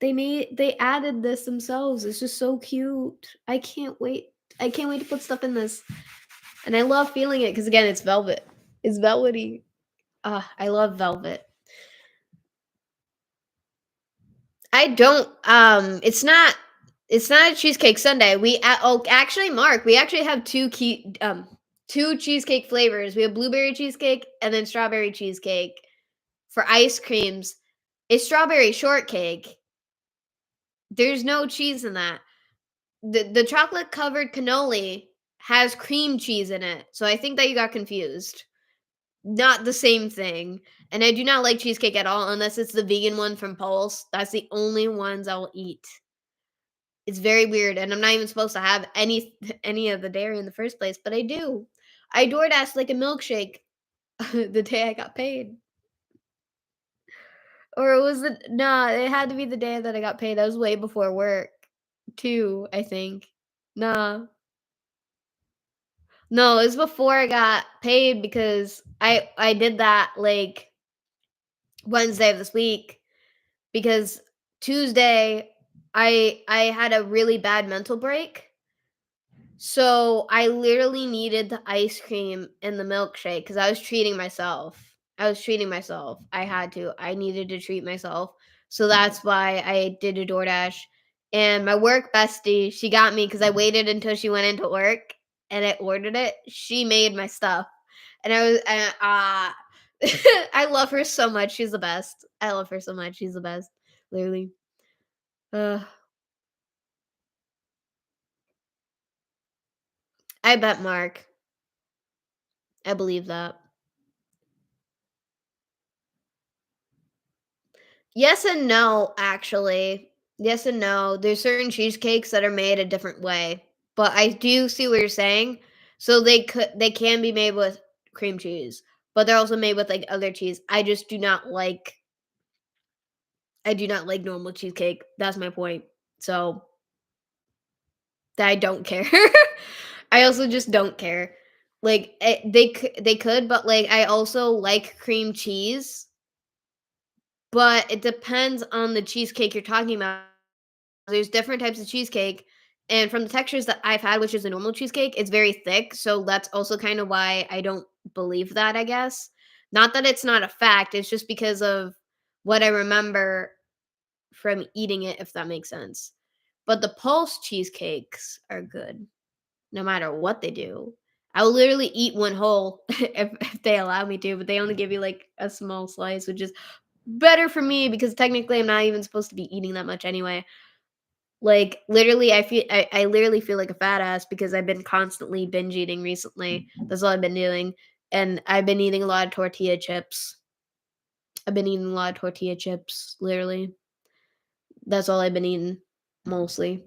They added this themselves. It's just so cute. I can't wait. I can't wait to put stuff in this. And I love feeling it because again, it's velvet. It's velvety. Ah, I love velvet. I don't it's not a cheesecake sundae. Oh, actually, Mark, we actually have two cheesecake flavors. We have blueberry cheesecake and then strawberry cheesecake. For ice creams, it's strawberry shortcake. There's no cheese in that. The chocolate covered cannoli has cream cheese in it. So I think that you got confused. Not the same thing. And I do not like cheesecake at all unless it's the vegan one from Pulse. That's the only ones I'll eat. It's very weird, and I'm not even supposed to have any of the dairy in the first place, but I do. I DoorDash like a milkshake the day I got paid. Or was it nah, it had to be the day that I got paid. That was way before work too, I think. Nah. No, it was before I got paid because I did that like Wednesday of this week because Tuesday I had a really bad mental break. So I literally needed the ice cream and the milkshake because I was treating myself. I was treating myself. I had to. I needed to treat myself. So that's why I did a DoorDash. And my work bestie, she got me because I waited until she went into work and I ordered it. She made my stuff. And I was, I love her so much. She's the best. I love her so much. She's the best. Literally. Uh, I bet Mark. I believe that. Yes and no, actually. Yes and no. There's certain cheesecakes that are made a different way, but I do see what you're saying. So they can be made with cream cheese, but they're also made with like other cheese. I do not like normal cheesecake. That's my point. So I don't care. I also just don't care. Like they could, but like I also like cream cheese, but it depends on the cheesecake you're talking about. There's different types of cheesecake, and from the textures that I've had, which is a normal cheesecake, it's very thick, so that's also kind of why I don't believe that, I guess. Not that it's not a fact, it's just because of what I remember from eating it, if that makes sense. But the Pulse cheesecakes are good, no matter what they do. I will literally eat one whole if they allow me to, but they only give you like a small slice, which is better for me because technically I'm not even supposed to be eating that much anyway. Like, literally, I literally feel like a fat ass because I've been constantly binge eating recently. That's all I've been doing, and I've been eating a lot of tortilla chips. I've been eating a lot of tortilla chips, literally. That's all I've been eating, mostly.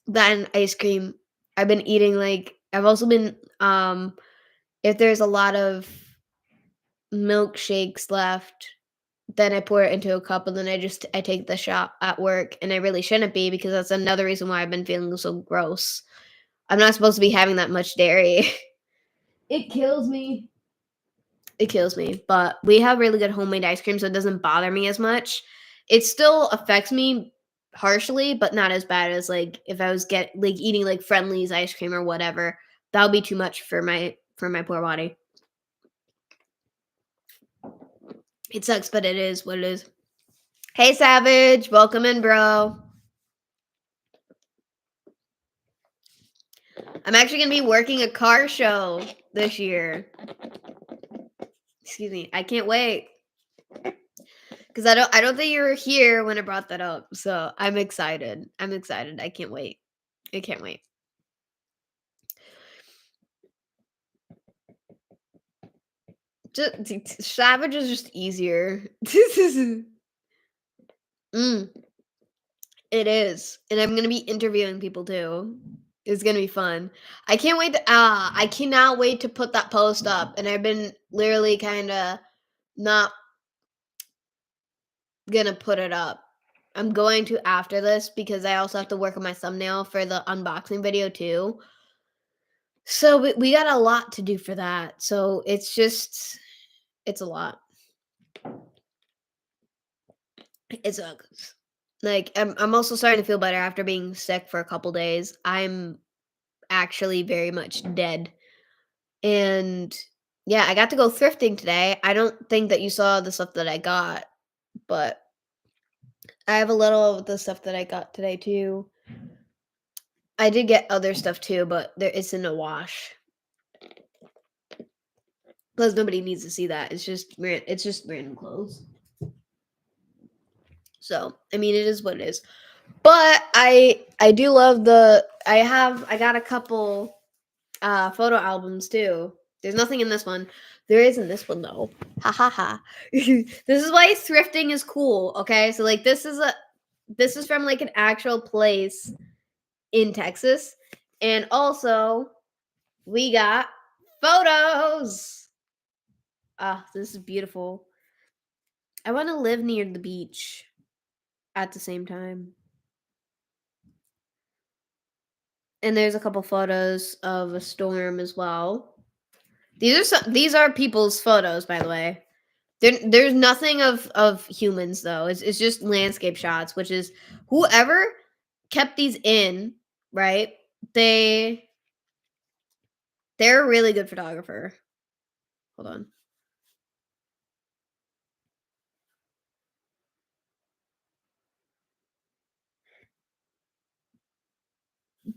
That and ice cream. I've been eating, like I've also been, if there's a lot of milkshakes left, then I pour it into a cup, and then I take the shot at work, and I really shouldn't be because that's another reason why I've been feeling so gross. I'm not supposed to be having that much dairy. It kills me. It kills me, but we have really good homemade ice cream, so it doesn't bother me as much. It still affects me harshly, but not as bad as like if I was eating like Friendly's ice cream or whatever. That would be too much for my poor body. It sucks, but it is what it is. Hey Savage, welcome in, bro. I'm actually gonna be working a car show this year. Excuse me. I can't wait. Because I don't think you were here when I brought that up. So I'm excited. I'm excited. I can't wait. I can't wait. Just Savage is just easier. Mm, it is. And I'm gonna be interviewing people too. It's gonna be fun. I cannot wait to put that post up. And I've been literally kinda not gonna put it up. I'm going to after this because I also have to work on my thumbnail for the unboxing video too. So we got a lot to do for that. So it's a lot. It's like I'm also starting to feel better after being sick for a couple days. I'm actually very much dead. And yeah, I got to go thrifting today. I don't think that you saw the stuff that I got, but I have a little of the stuff that I got today too. I did get other stuff too, but it's in a wash. Plus, nobody needs to see that. It's just random clothes. So I mean, it is what it is. But I do love I got a couple photo albums too. There's nothing in this one. There is in this one though. Ha ha ha. This is why thrifting is cool. Okay, so like this is from like an actual place in Texas, and also we got photos. Ah, this is beautiful. I want to live near the beach at the same time. And there's a couple photos of a storm as well. These are people's photos, by the way. There's nothing of humans though. It's just landscape shots, which is whoever kept these in, right? They they're a really good photographer. Hold on.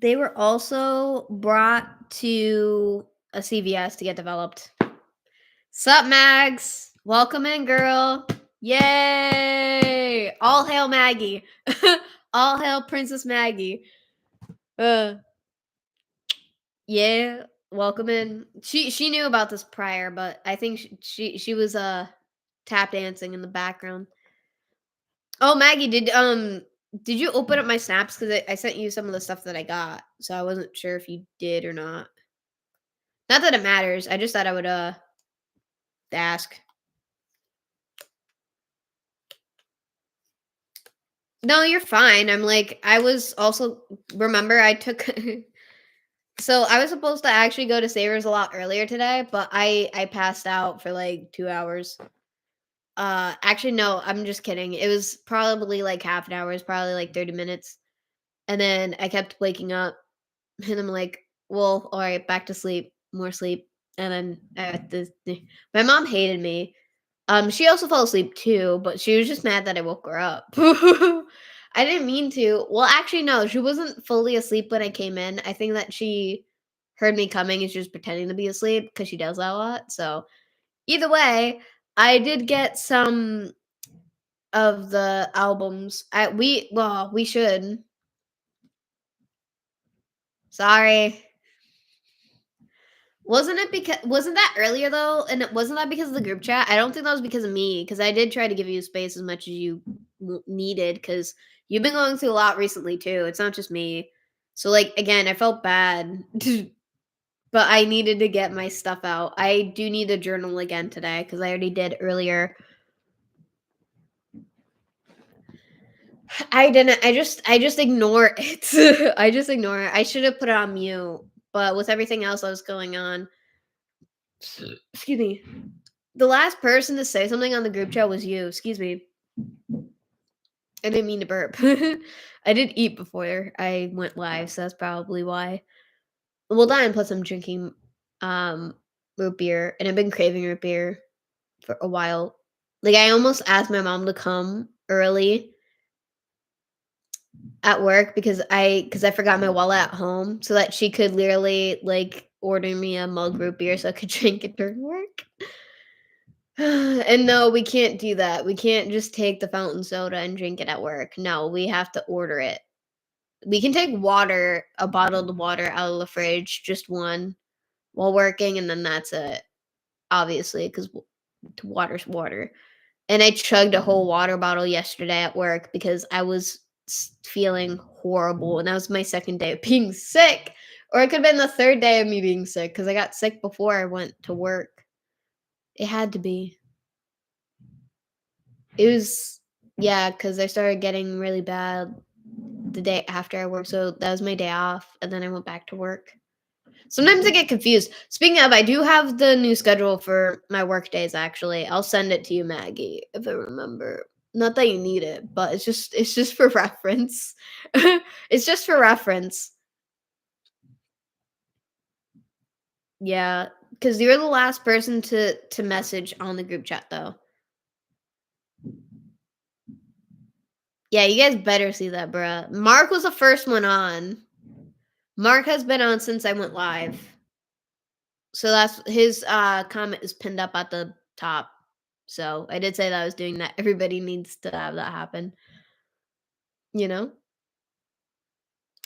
They were also brought to a CVS to get developed. Sup, Mags? Welcome in, girl. Yay! All hail Maggie. All hail Princess Maggie. Uh, yeah. Welcome in. She knew about this prior, but I think she was tap dancing in the background. Oh, Maggie, did you open up my snaps? Because I sent you some of the stuff that I got, so I wasn't sure if you did or not. Not that it matters. I just thought I would ask. No, you're fine. I'm like I was also remember I took so I was supposed to actually go to Savers a lot earlier today, but I passed out for like 2 hours. Actually no, I'm just kidding. It was probably like half an hour, it was probably like 30 minutes. And then I kept waking up and I'm like, well, all right, back to sleep, more sleep. And then my mom hated me. She also fell asleep too, but she was just mad that I woke her up. I didn't mean to. Well, actually, no, she wasn't fully asleep when I came in. I think that she heard me coming and she was pretending to be asleep because she does that a lot. So either way, I did get some of the albums. We should. Sorry. Wasn't that earlier though? And it wasn't that because of the group chat? I don't think that was because of me because I did try to give you space as much as you needed because you've been going through a lot recently too. It's not just me. So like again, I felt bad, but I needed to get my stuff out. I do need to journal again today because I already did earlier. I didn't. I just ignore it. I just ignore it. I should have put it on mute, but with everything else that was going on, excuse me. The last person to say something on the group chat was you. Excuse me. I didn't mean to burp. I did eat before I went live, so that's probably why. Well, then plus I'm drinking root beer, and I've been craving root beer for a while. Like I almost asked my mom to come early at work because I forgot my wallet at home, so that she could literally like order me a mug root beer so I could drink it during work. And no, we can't do that. We can't just take the fountain soda and drink it at work. No, we have to order it. We can take water, a bottled water out of the fridge, just one while working, and then that's it. Obviously, because water's water. And I chugged a whole water bottle yesterday at work because I was feeling horrible, and that was my second day of being sick. Or it could have been the third day of me being sick because I got sick before I went to work. It had to be. It was yeah, because I started getting really bad the day after I worked, so that was my day off, and then I went back to work. Sometimes I get confused. Speaking of, I do have the new schedule for my work days, actually. I'll send it to you, Maggie, if I remember. Not that you need it, but it's just for reference. It's just for reference. Yeah, because you're the last person to message on the group chat, though. Yeah, you guys better see that, bruh. Mark was the first one on. Mark has been on since I went live. So that's his comment is pinned up at the top. So I did say that I was doing that. Everybody needs to have that happen, you know?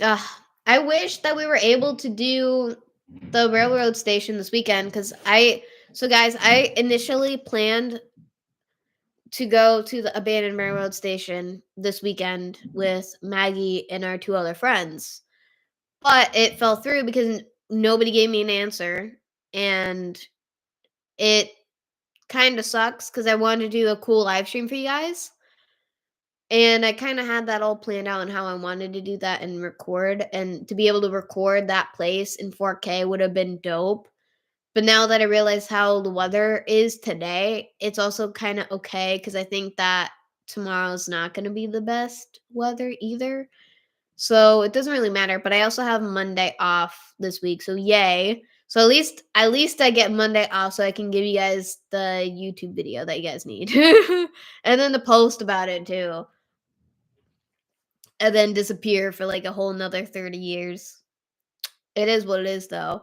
I wish that we were able to do the railroad station this weekend because so guys, I initially planned to go to the abandoned railroad station this weekend with Maggie and our two other friends. But it fell through because nobody gave me an answer and it kind of sucks because I wanted to do a cool live stream for you guys. And I kind of had that all planned out and how I wanted to do that and record. And to be able to record that place in 4K would have been dope. But now that I realize how the weather is today, it's also kind of okay because I think that tomorrow's not going to be the best weather either. So it doesn't really matter. But I also have Monday off this week. So yay. So at least I get Monday off so I can give you guys the YouTube video that you guys need. And then the post about it too. And then disappear for like a whole nother 30 years. It is what it is though.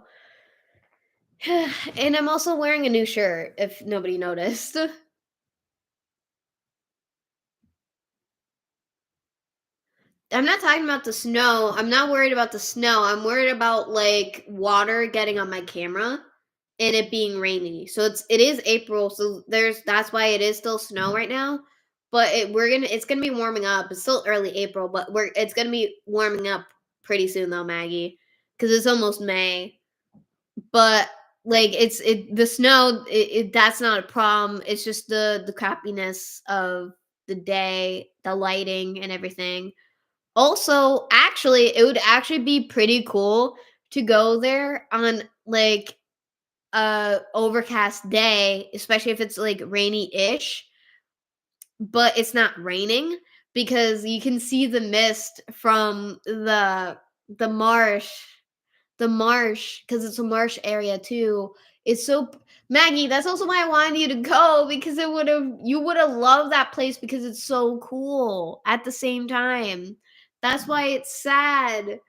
And I'm also wearing a new shirt if nobody noticed. I'm not talking about the snow. I'm not worried about the snow. I'm worried about like water getting on my camera and it being rainy. So it is April, so that's why it is still snow right now. But it's gonna be warming up. It's still early April, but it's gonna be warming up pretty soon though, Maggie, because it's almost May. But like the snow, that's not a problem. It's just the crappiness of the day, the lighting, and everything. Also, actually, it would actually be pretty cool to go there on like a overcast day, especially if it's like rainy-ish, but it's not raining because you can see the mist from the marsh, because it's a marsh area too. It's so Maggie, that's also why I wanted you to go because you would have loved that place because it's so cool at the same time. That's why it's sad.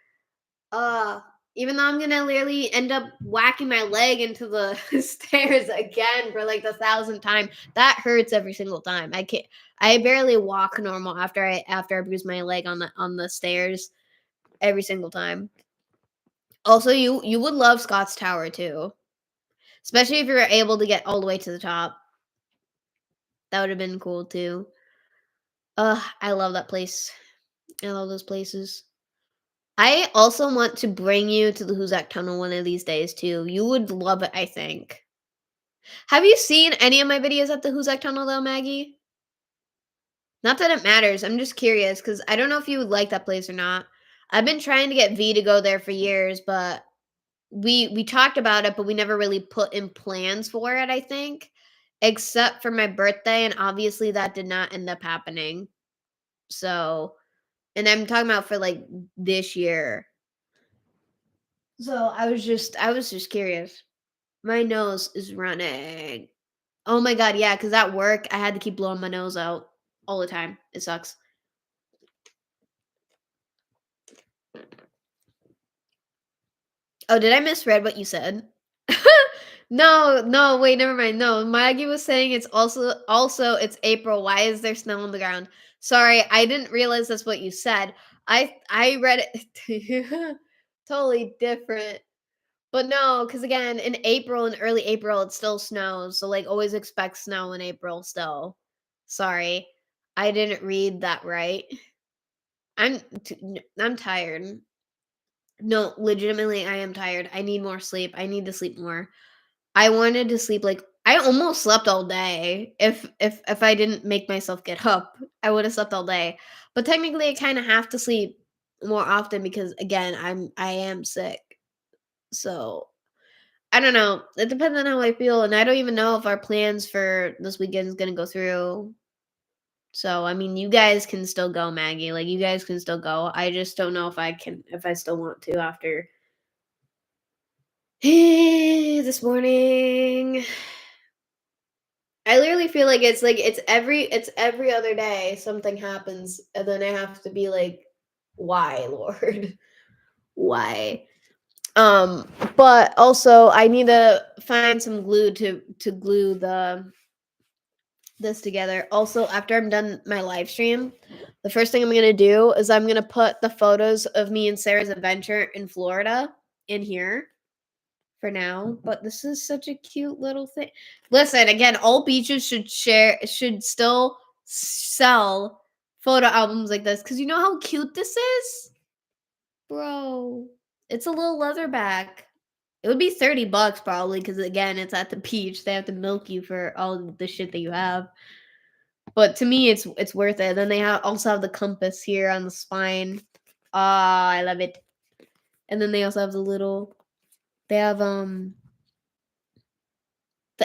Uh, Even though I'm gonna literally end up whacking my leg into the stairs again for like the thousandth time. That hurts every single time. I can't. I barely walk normal after I bruise my leg on the stairs every single time. Also, you would love Scott's Tower too, especially if you were able to get all the way to the top. That would have been cool too. I love that place. I love those places. I also want to bring you to the Huzak Tunnel one of these days too. You would love it, I think. Have you seen any of my videos at the Huzak Tunnel though, Maggie? Not that it matters. I'm just curious because I don't know if you would like that place or not. I've been trying to get V to go there for years, but we talked about it, but we never really put in plans for it, I think, except for my birthday, and obviously that did not end up happening. So, and I'm talking about for like this year. So I was just curious. My nose is running. Oh my god, yeah, because at work I had to keep blowing my nose out all the time. It sucks. Oh, did I misread what you said? No, no, wait, never mind. No, Maggie was saying it's also it's April. Why is there snow on the ground? Sorry, I didn't realize that's what you said. I read it totally different. But no, because again, in April, in early April, it still snows. So like always expect snow in April still. Sorry. I didn't read that right. I'm tired. No, legitimately I am tired. I need more sleep. I need to sleep more. I wanted to sleep like I almost slept all day. If I didn't make myself get up, I would have slept all day. But technically I kind of have to sleep more often because again, I am sick. So, I don't know. It depends on how I feel and I don't even know if our plans for this weekend is going to go through. So, I mean, you guys can still go, Maggie. Like you guys can still go. I just don't know if I still want to after this morning. I literally feel like it's every other day something happens and then I have to be like, why, Lord? Why? But also I need to find some glue to glue the this together. Also, after I'm done my live stream, the first thing I'm gonna do is I'm gonna put the photos of me and Sarah's adventure in Florida in here for now, but this is such a cute little thing. Listen, again, all beaches should still sell photo albums like this because you know how cute this is, bro. It's a little leatherback. It would be $30 probably because again, it's at the beach. They have to milk you for all the shit that you have. But to me, it's worth it. Then they also have the compass here on the spine. Ah, I love it. And then they also have the little. They have the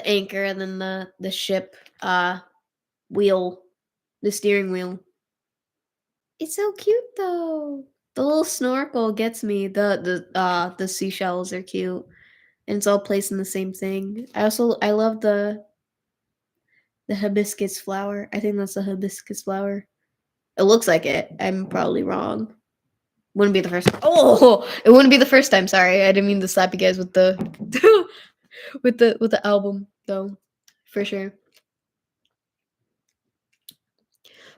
anchor and then the ship wheel, the steering wheel. It's so cute though. The little snorkel gets me. The seashells are cute. And it's all placed in the same thing. I love the hibiscus flower. I think that's the hibiscus flower. It looks like it. I'm probably wrong. Wouldn't be the first. Oh, it wouldn't be the first time. Sorry, I didn't mean to slap you guys with the with the album though, for sure.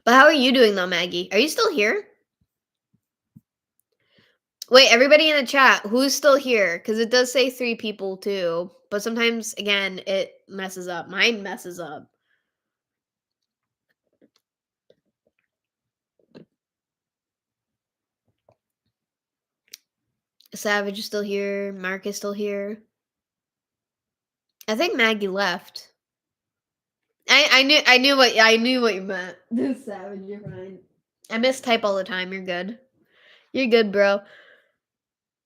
But how are you doing though, Maggie? Are you still here? Wait, everybody in the chat, who's still here? Because it does say 3 people too. But sometimes, again, it messes up. Mine messes up. Savage is still here. Mark is still here. I think Maggie left. I knew what you meant. Savage, you're fine. I mistype all the time. You're good. You're good, bro.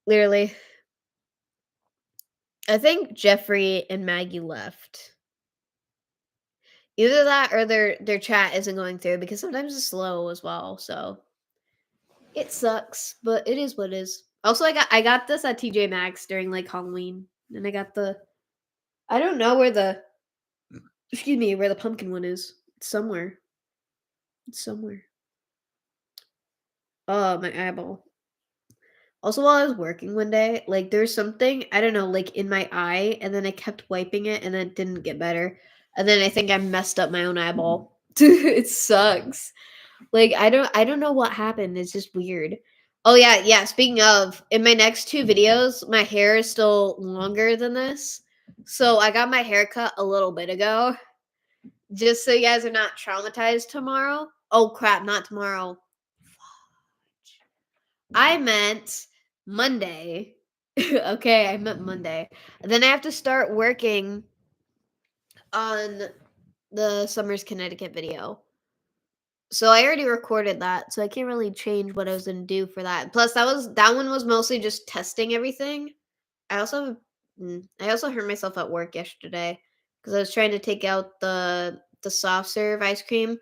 Literally. I think Jeffrey and Maggie left. Either that or their chat isn't going through because sometimes it's slow as well. So it sucks, but it is what it is. Also, I got this at TJ Maxx during like Halloween, and I got the. I don't know where the. Excuse me, where the pumpkin one is. It's somewhere. It's somewhere. Oh, my eyeball. Also, while I was working one day, like there's something, I don't know, like in my eye, and then I kept wiping it and then it didn't get better. And then I think I messed up my own eyeball. It sucks. Like I don't know what happened. It's just weird. Oh yeah, yeah. Speaking of, in my next 2 videos, my hair is still longer than this. So I got my hair cut a little bit ago. Just so you guys are not traumatized tomorrow. Oh crap, not tomorrow. I meant Monday. Okay, I meant Monday. And then I have to start working on the Summers Connecticut video. So I already recorded that, so I can't really change what I was gonna do for that. Plus, that one was mostly just testing everything. I also I also hurt myself at work yesterday because I was trying to take out the soft serve ice cream,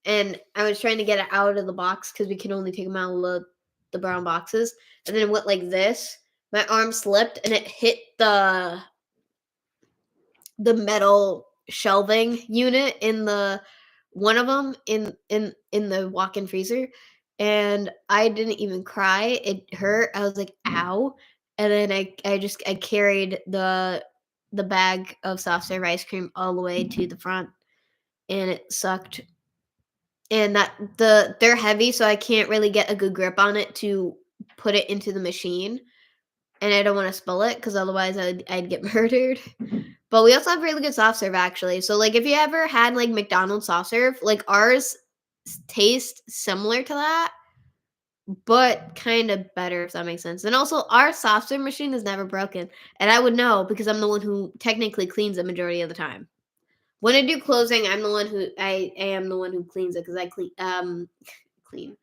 and I was trying to get it out of the box because we can only take them out of the brown boxes, and then it went like this. My arm slipped and it hit the metal shelving unit in the one of them in the walk-in freezer, and I didn't even cry. It hurt. I was like ow. And then I carried the bag of soft serve ice cream all the way to the front, and it sucked. And they're heavy, so I can't really get a good grip on it to put it into the machine, and I don't want to spill it because otherwise I'd get murdered. But we also have really good soft serve actually. So like if you ever had like McDonald's soft serve, like ours taste similar to that, but kind of better if that makes sense. And also our soft serve machine is never broken. And I would know because I'm the one who technically cleans it majority of the time. When I do closing, I am the one who cleans it because I clean.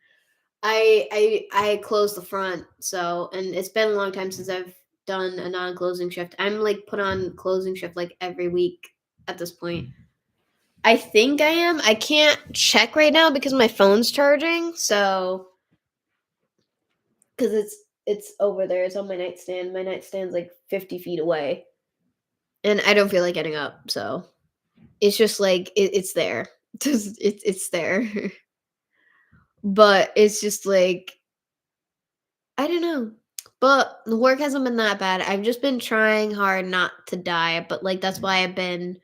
I close the front, so and it's been a long time since I've done a non-closing shift. I'm like put on closing shift like every week at this point. I think I am. I can't check right now because my phone's charging, so because it's over there. It's on my nightstand. My nightstand's like 50 feet away, and I don't feel like getting up, so it's just like it's there. It's there, but it's just like I don't know. But the work hasn't been that bad. I've just been trying hard not to die, but like that's why I've been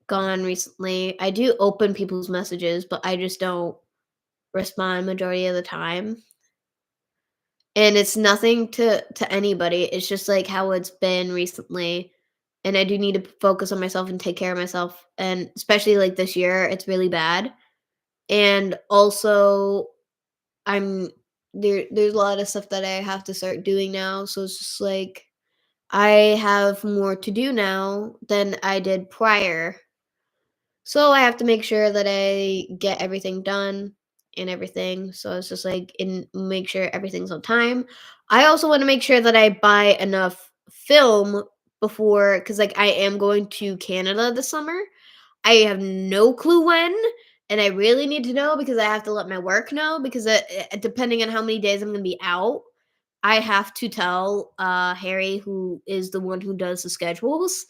gone recently. I do open people's messages, but I just don't respond majority of the time. And it's nothing to anybody. It's just like how it's been recently. And I do need to focus on myself and take care of myself. And especially like this year, it's really bad. And also I'm there's a lot of stuff that I have to start doing now. So it's just like I have more to do now than I did prior. So I have to make sure that I get everything done and everything. So it's just like and make sure everything's on time. I also want to make sure that I buy enough film before cuz like I am going to Canada this summer. I have no clue when, and I really need to know because I have to let my work know because depending on how many days I'm going to be out, I have to tell Harry, who is the one who does the schedules,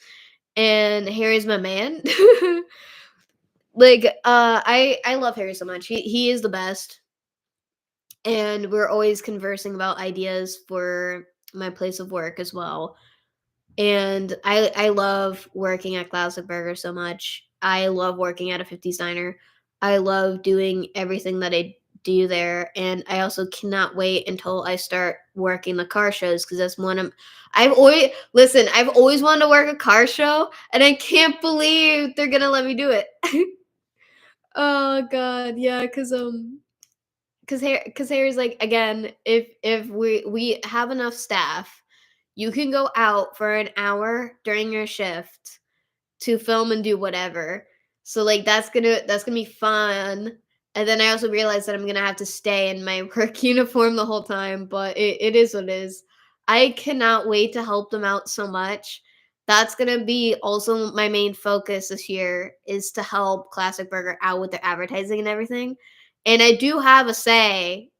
and Harry's my man. I love Harry so much. He is the best, and we're always conversing about ideas for my place of work as well. And I love working at Classic Burger so much. I love working at a 50s diner. I love doing everything that I do there, and I also cannot wait until I start working the car shows because that's one of I've always wanted to work a car show, and I can't believe they're gonna let me do it. Oh god, yeah, cause Harry's like, again, if we have enough staff, you can go out for an hour during your shift to film and do whatever. So like that's gonna be fun. And then I also realized that I'm gonna have to stay in my work uniform the whole time, but it is what it is. I cannot wait to help them out so much. That's gonna be also my main focus this year is to help Classic Burger out with their advertising and everything. And I do have a say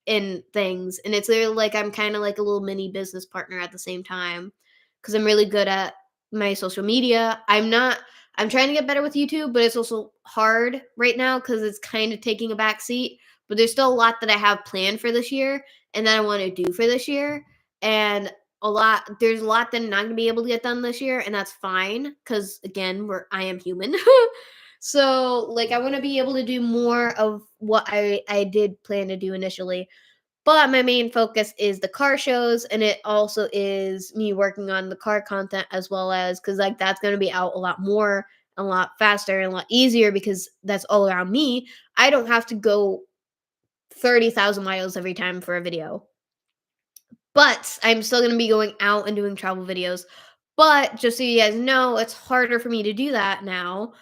in things, and it's literally like I'm kind of like a little mini business partner at the same time because I'm really good at my social media. I'm trying to get better with YouTube, but it's also hard right now because it's kind of taking a back seat. But there's still a lot that I have planned for this year and that I want to do for this year. And there's a lot that I'm not gonna be able to get done this year, and that's fine because again, I am human. So like I want to be able to do more of what I did plan to do initially, but my main focus is the car shows, and it also is me working on the car content as well as because like that's going to be out a lot more, a lot faster, and a lot easier because that's all around me. I don't have to go 30,000 miles every time for a video, but I'm still going to be going out and doing travel videos. But just so you guys know, it's harder for me to do that now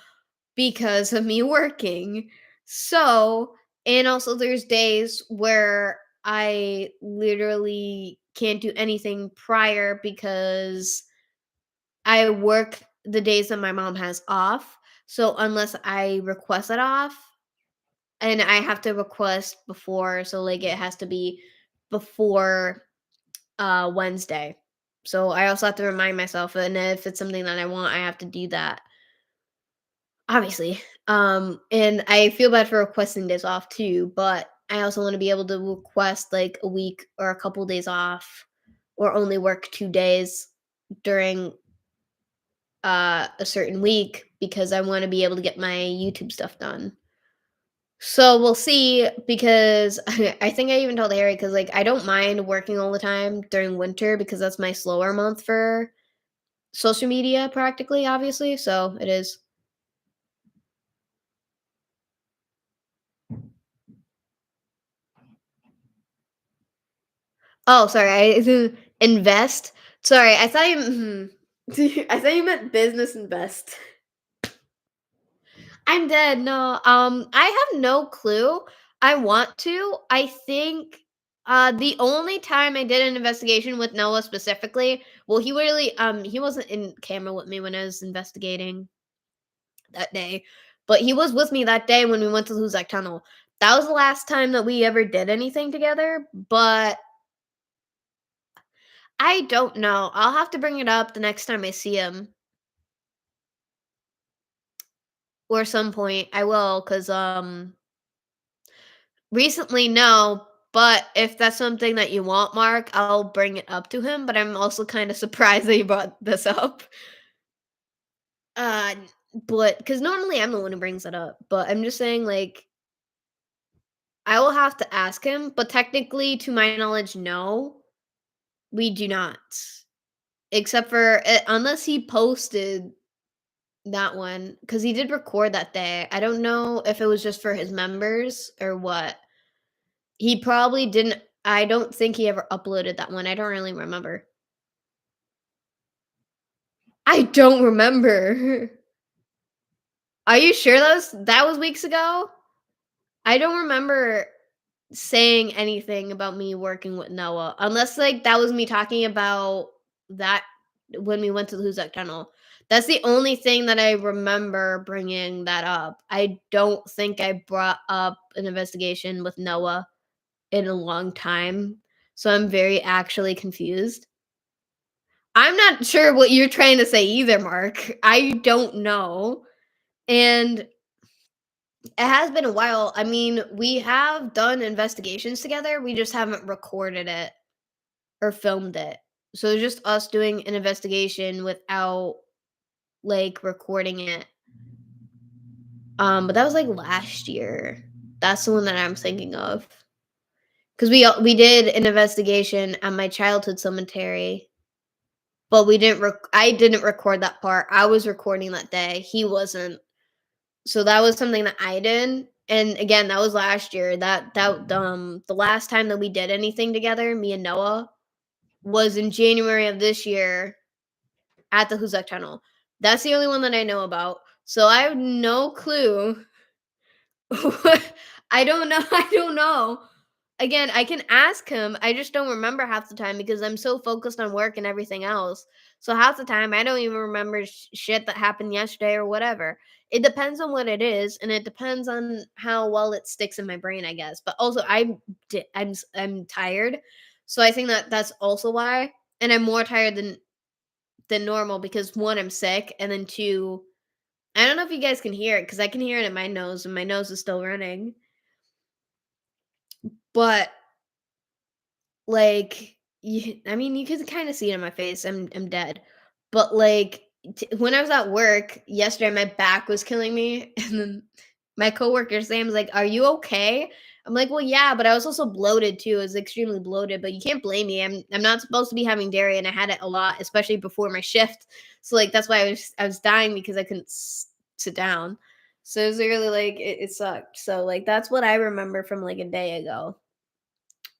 because of me working. So, and also there's days where I literally can't do anything prior because I work the days that my mom has off. So unless I request it off, and I have to request before, so like it has to be before Wednesday. So I also have to remind myself, and if it's something that I want, I have to do that. Obviously. And I feel bad for requesting days off too, but I also want to be able to request like a week or a couple days off or only work 2 days during a certain week because I want to be able to get my YouTube stuff done. So we'll see because I think I even told Harry because like I don't mind working all the time during winter because that's my slower month for social media practically, obviously. So it is. Oh, sorry. Invest. Sorry, I thought I thought you meant business invest. I'm dead. No, I have no clue. I want to. I think the only time I did an investigation with Noah specifically, well, he wasn't in camera with me when I was investigating that day, but he was with me that day when we went to the Huzak Tunnel. That was the last time that we ever did anything together, but I don't know. I'll have to bring it up the next time I see him or some point. I will cuz recently no, but if that's something that you want, Mark, I'll bring it up to him, but I'm also kind of surprised that you brought this up. Uh but cuz normally I'm the one who brings it up, but I'm just saying like I will have to ask him, but technically to my knowledge no, we do not. Except for unless he posted that one, because he did record that day. I don't know if it was just for his members or what. He probably didn't I don't think he ever uploaded that one. I don't really remember. I don't remember. Are you sure that was weeks ago? I don't remember saying anything about me working with Noah, unless, like, that was me talking about that when we went to the Huzak Tunnel. That's the only thing that I remember bringing that up. I don't think I brought up an investigation with Noah in a long time, so I'm very actually confused. I'm not sure what you're trying to say either, Mark. I don't know, and it has been a while. I mean, we have done investigations together, we just haven't recorded it or filmed it. So it's just us doing an investigation without, like, recording it. But that was, like, last year. That's the one that I'm thinking of. Because we did an investigation at my childhood cemetery, but I didn't record that part. I was recording that day, he wasn't. So that was something that I did, and again, that was last year. The last time that we did anything together, me and Noah, was in January of this year at the Huzak Tunnel. That's the only one that I know about. So I have no clue. I don't know. I don't know. Again, I can ask him. I just don't remember half the time because I'm so focused on work and everything else. So half the time, I don't even remember shit that happened yesterday or whatever. It depends on what it is, and it depends on how well it sticks in my brain, I guess. But also, I'm tired, so I think that that's also why. And I'm more tired than normal because one, I'm sick, and then two, I don't know if you guys can hear it because I can hear it in my nose, and my nose is still running. But like, I mean, you could kind of see it in my face. I'm dead. But like when I was at work yesterday, my back was killing me, and then my coworker Sam's like, "Are you okay?" I'm like, "Well, yeah, but I was also bloated too. I was extremely bloated, but you can't blame me. I'm not supposed to be having dairy, and I had it a lot, especially before my shift. So like that's why I was dying because I couldn't sit down. So it was really like it sucked. So like that's what I remember from like a day ago.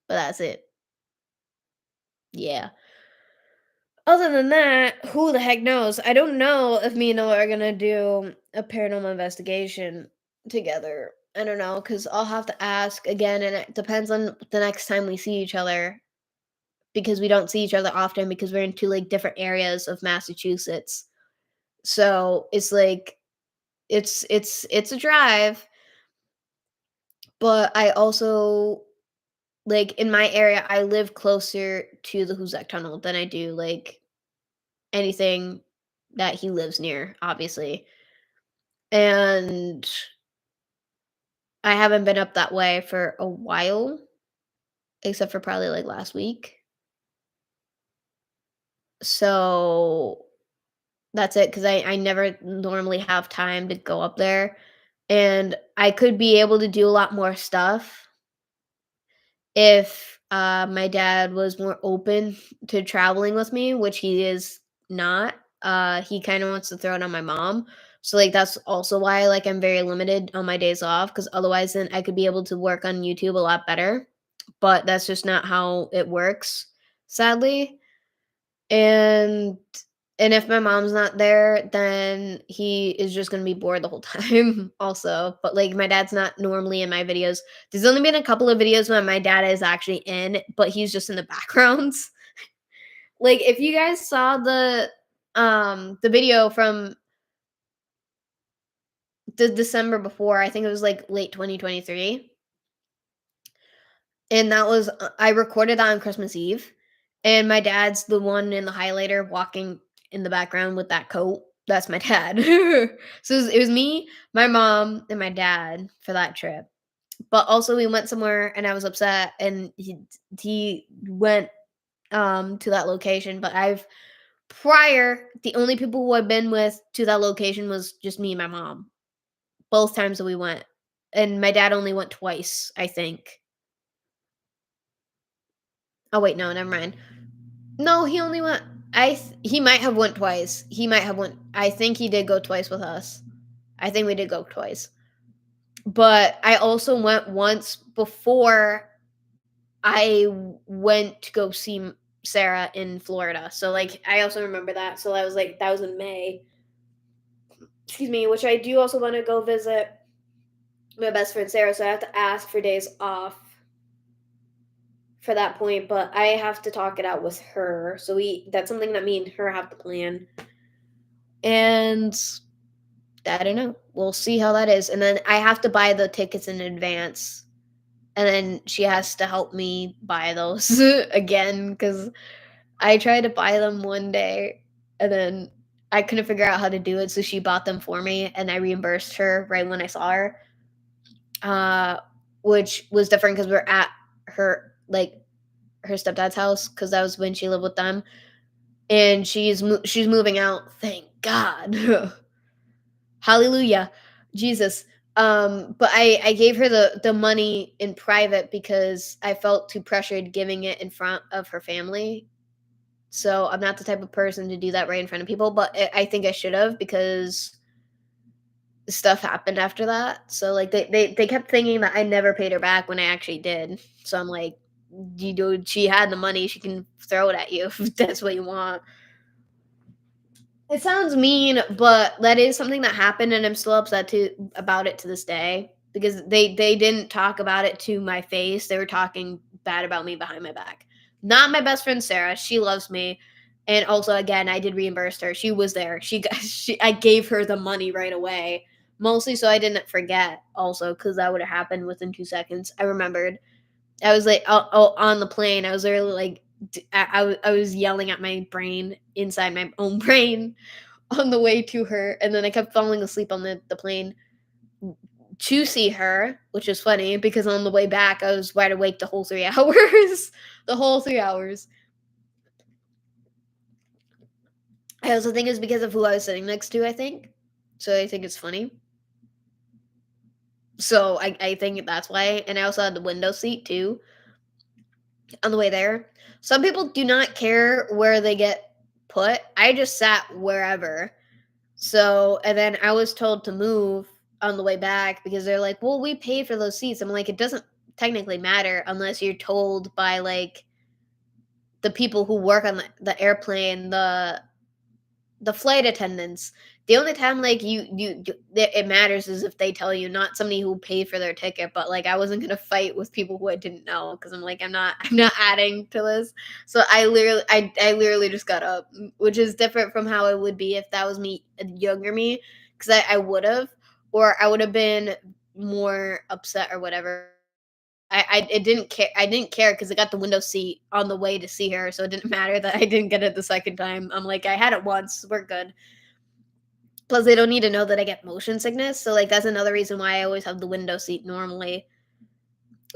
But that's it. Yeah. Other than that, who the heck knows? I don't know if me and Noah are gonna do a paranormal investigation together. I don't know because I'll have to ask again, and it depends on the next time we see each other because we don't see each other often because we're in two like different areas of Massachusetts. So it's like it's a drive, but I also like in my area, I live closer to the Huzak Tunnel than I do like anything that he lives near, obviously. And I haven't been up that way for a while, except for probably like last week. So that's it because I never normally have time to go up there. And I could be able to do a lot more stuff if my dad was more open to traveling with me, which he is not. He kind of wants to throw it on my mom. So like that's also why like I'm very limited on my days off because otherwise then I could be able to work on YouTube a lot better. But that's just not how it works, sadly. And and if my mom's not there, then he is just gonna be bored the whole time also. But, like, my dad's not normally in my videos. There's only been a couple of videos when my dad is actually in, but he's just in the backgrounds. Like, if you guys saw the video from the December before, I think it was, like, late 2023, and that was I recorded that on Christmas Eve, and my dad's the one in the highlighter walking in the background with that coat. That's my dad. So it was me, my mom, and my dad for that trip. But also we went somewhere and I was upset and he went to that location, but I've prior the only people who I've been with to that location was just me and my mom. Both times that we went. And my dad only went twice, I think. Oh wait, no, never mind. No, he only went he might have went twice. He might have went I think he did go twice with us. I think we did go twice. But I also went once before I went to go see Sarah in Florida. So like I also remember that. So that was in May. Excuse me, which I do also want to go visit my best friend Sarah, so I have to ask for days off for that point, but I have to talk it out with her. So we that's something that me and her have to plan. And I don't know. We'll see how that is. And then I have to buy the tickets in advance. And then she has to help me buy those again cuz I tried to buy them one day and then I couldn't figure out how to do it, so she bought them for me and I reimbursed her right when I saw her. Uh which was different cuz we're at her her stepdad's house cuz that was when she lived with them and she's moving out, thank God. Hallelujah. Jesus. But I gave her the money in private because I felt too pressured giving it in front of her family. So I'm not the type of person to do that right in front of people, but I think I should have because stuff happened after that. So like they kept thinking that I never paid her back when I actually did. So I'm like, you know, she had the money, she can throw it at you if that's what you want. It sounds mean, but that is something that happened, and I'm still upset about it to this day because they didn't talk about it to my face. They were talking bad about me behind my back. Not my best friend Sarah. She loves me, and also again, I did reimburse her. She was there. I gave her the money right away, mostly so I didn't forget. Also, because that would have happened within 2 seconds. I remembered. I was like, on the plane. I was literally like, I was yelling at my brain inside my own brain on the way to her, and then I kept falling asleep on the plane to see her, which is funny because on the way back I was wide awake the whole 3 hours. The whole 3 hours. I also think it's because of who I was sitting next to, I think. So I think it's funny. So I think that's why. And I also had the window seat too on the way there. Some people do not care where they get put. I just sat wherever. So, and then I was told to move on the way back because they're like, "Well, we paid for those seats." I'm like, "It doesn't technically matter unless you're told by like the people who work on the airplane, the flight attendants. The only time like it matters is if they tell you, not somebody who paid for their ticket. But like, I wasn't gonna fight with people who I didn't know because I'm like, I'm not adding to this. So I literally just got up, which is different from how it would be if that was me, a younger me, because I would have, or I would have been more upset or whatever. I it didn't care. I didn't care because I got the window seat on the way to see her, so it didn't matter that I didn't get it the second time. I'm like, I had it once, we're good. Plus, they don't need to know that I get motion sickness, so like that's another reason why I always have the window seat normally.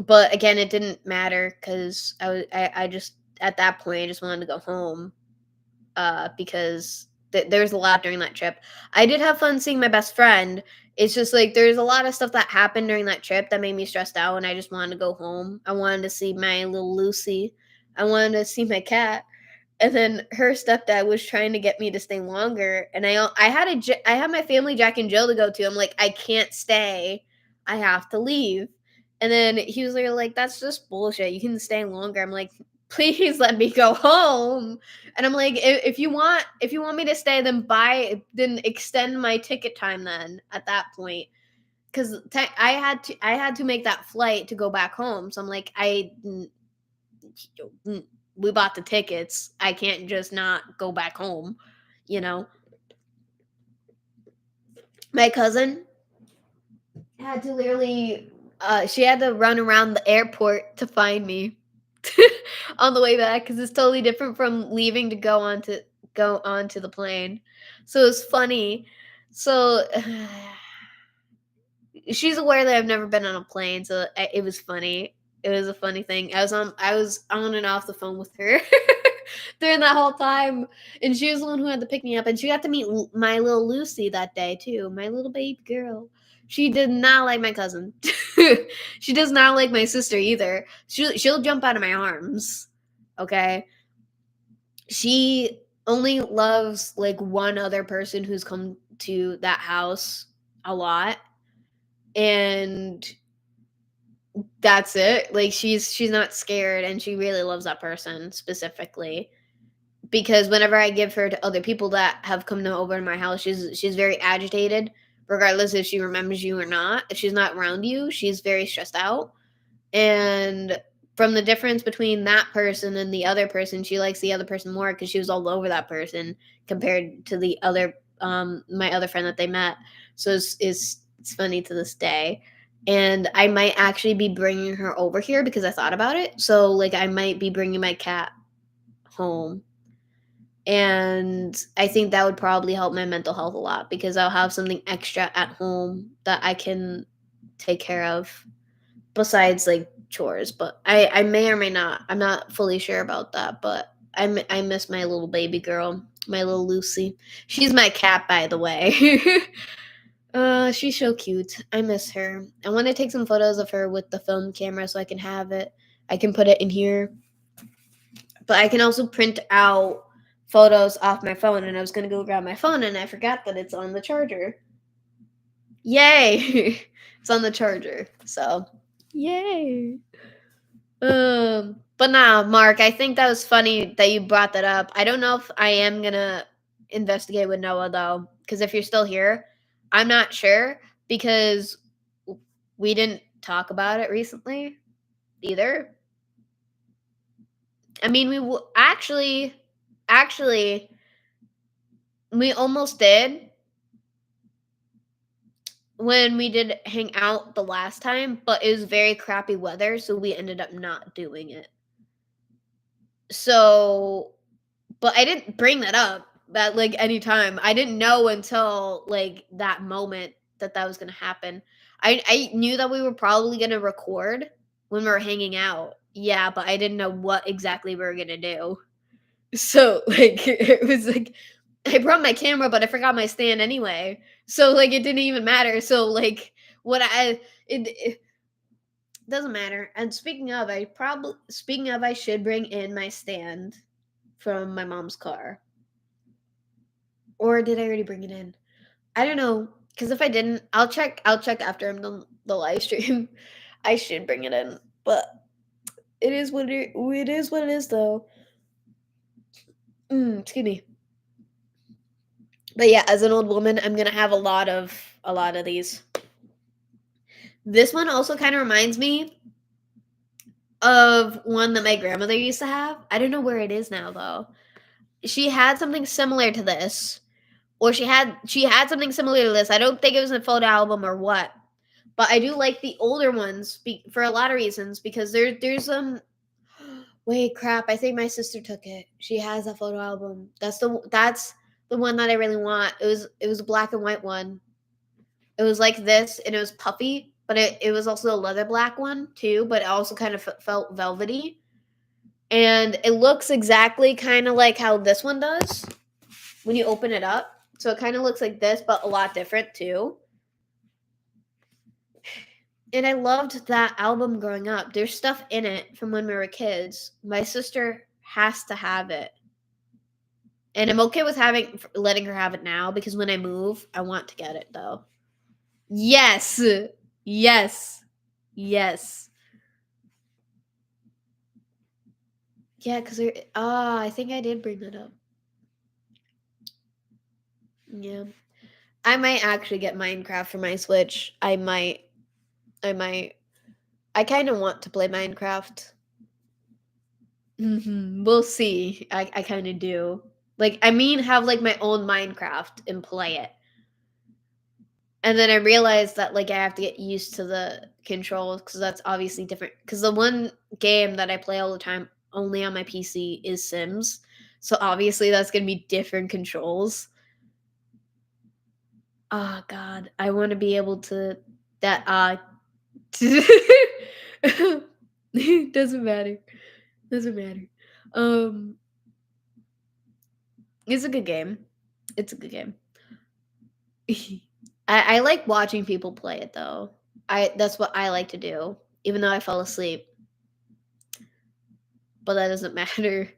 But again, it didn't matter because I just at that point I just wanted to go home because there was a lot during that trip. I did have fun seeing my best friend. It's just like there's a lot of stuff that happened during that trip that made me stressed out, and I just wanted to go home. I wanted to see my little Lucy. I wanted to see my cat. And then her stepdad was trying to get me to stay longer, and I had my family Jack and Jill to go to. I'm like, I can't stay. I have to leave. And then he was like, "That's just bullshit. You can stay longer." I'm like, "Please let me go home." And I'm like, if you want me to stay, then extend my ticket time then at that point." Because I had to make that flight to go back home. So I'm like, we bought the tickets. I can't just not go back home, you know. My cousin had to literally she had to run around the airport to find me on the way back because it's totally different from leaving to go onto the plane. So it's funny. So she's aware that I've never been on a plane, so it was funny. It was a funny thing. I was on and off the phone with her during that whole time, and she was the one who had to pick me up, and she got to meet my little Lucy that day too, my little baby girl. She did not like my cousin. She does not like my sister either. She'll jump out of my arms. Okay, she only loves like one other person who's come to that house a lot, and That's it. Like she's not scared and she really loves that person specifically. Because whenever I give her to other people that have come to over to my house, she's very agitated, regardless if she remembers you or not. If she's not around you, she's very stressed out. And from the difference between that person and the other person, she likes the other person more because she was all over that person compared to the other my other friend that they met. So it's funny to this day. And I might actually be bringing her over here because I thought about it. So like I might be bringing my cat home, and I think that would probably help my mental health a lot because I'll have something extra at home that I can take care of besides like chores. But I may or may not. I'm not fully sure about that, but I miss my little baby girl, my little Lucy. She's my cat, by the way. She's so cute. I miss her. I want to take some photos of her with the film camera so I can have it. I can put it in here, but I can also print out photos off my phone. And I was gonna go grab my phone, and I forgot that it's on the charger. Yay! It's on the charger. So, yay. But now, Mark, I think that was funny that you brought that up. I don't know if I am gonna investigate with Noah though, because if you're still here, I'm not sure because we didn't talk about it recently either. I mean, actually, we almost did when we did hang out the last time, but it was very crappy weather, so we ended up not doing it. So, but I didn't bring that up at like any time. I didn't know until like that moment that that was gonna happen. I knew that we were probably gonna record when we were hanging out. Yeah, but I didn't know what exactly we were gonna do. So like it was like I brought my camera, but I forgot my stand anyway. So like it didn't even matter. So like what it doesn't matter. And speaking of, I should bring in my stand from my mom's car. Or did I already bring it in? I don't know. Because if I didn't, I'll check after I'm done the live stream. I should bring it in. But it is what it is though. Excuse me. But yeah, as an old woman, I'm gonna have a lot of these. This one also kind of reminds me of one that my grandmother used to have. I don't know where it is now though. She had something similar to this, or she had something similar to this. I don't think it was a photo album or what, but I do like the older ones for a lot of reasons because there's wait, crap, I think my sister took it. She has a photo album. That's the one that I really want. It was a black and white one. It was like this, and it was puffy, but it was also a leather black one too, but it also kind of felt velvety. And it looks exactly kind of like how this one does when you open it up. So it kind of looks like this, but a lot different too. And I loved that album growing up. There's stuff in it from when we were kids. My sister has to have it. And I'm okay with letting her have it now because when I move, I want to get it though. Yes. Yes. Yes. Yeah, because I think I did bring that up. Yeah. I might actually get Minecraft for my Switch. I might. I kind of want to play Minecraft. We'll see. I kind of do. Like, I mean, have like my own Minecraft and play it. And then I realized that like I have to get used to the controls because that's obviously different. Because the one game that I play all the time only on my PC is Sims. So obviously that's gonna be different controls. Oh God, I want to be able to that. Doesn't matter. Doesn't matter. Um, it's a good game. It's a good game. I like watching people play it though. I That's what I like to do, even though I fell asleep. But that doesn't matter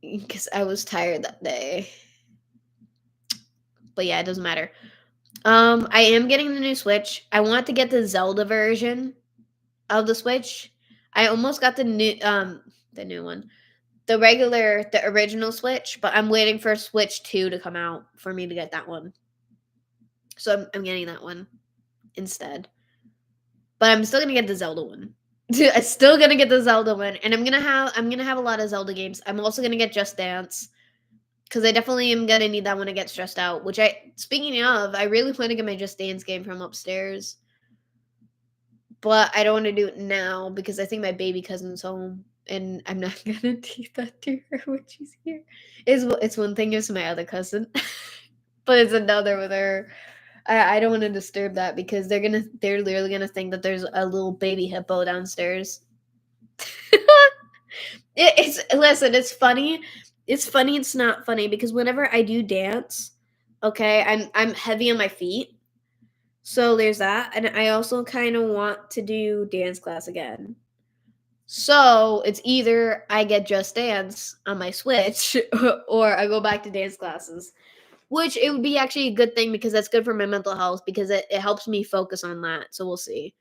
because I was tired that day. But yeah, it doesn't matter. I am getting the new Switch. I want to get the Zelda version of the Switch. I almost got the new one. The original Switch, but I'm waiting for Switch 2 to come out for me to get that one. So I'm getting that one instead. But I'm still gonna get the Zelda one. I'm still gonna get the Zelda one, and I'm gonna have a lot of Zelda games. I'm also gonna get Just Dance because I definitely am gonna need that when I get stressed out. Which speaking of, I really want to get my Just Dance game from upstairs, but I don't want to do it now because I think my baby cousin's home, and I'm not gonna do that to her when she's here. It's one thing is my other cousin, but it's another with her. I don't want to disturb that because they're literally gonna think that there's a little baby hippo downstairs. It's listen, it's funny. It's funny. It's not funny because whenever I do dance, okay, I'm heavy on my feet, so there's that, and I also kind of want to do dance class again. So it's either I get Just Dance on my Switch or I go back to dance classes. Which it would be actually a good thing because that's good for my mental health because it helps me focus on that. So we'll see.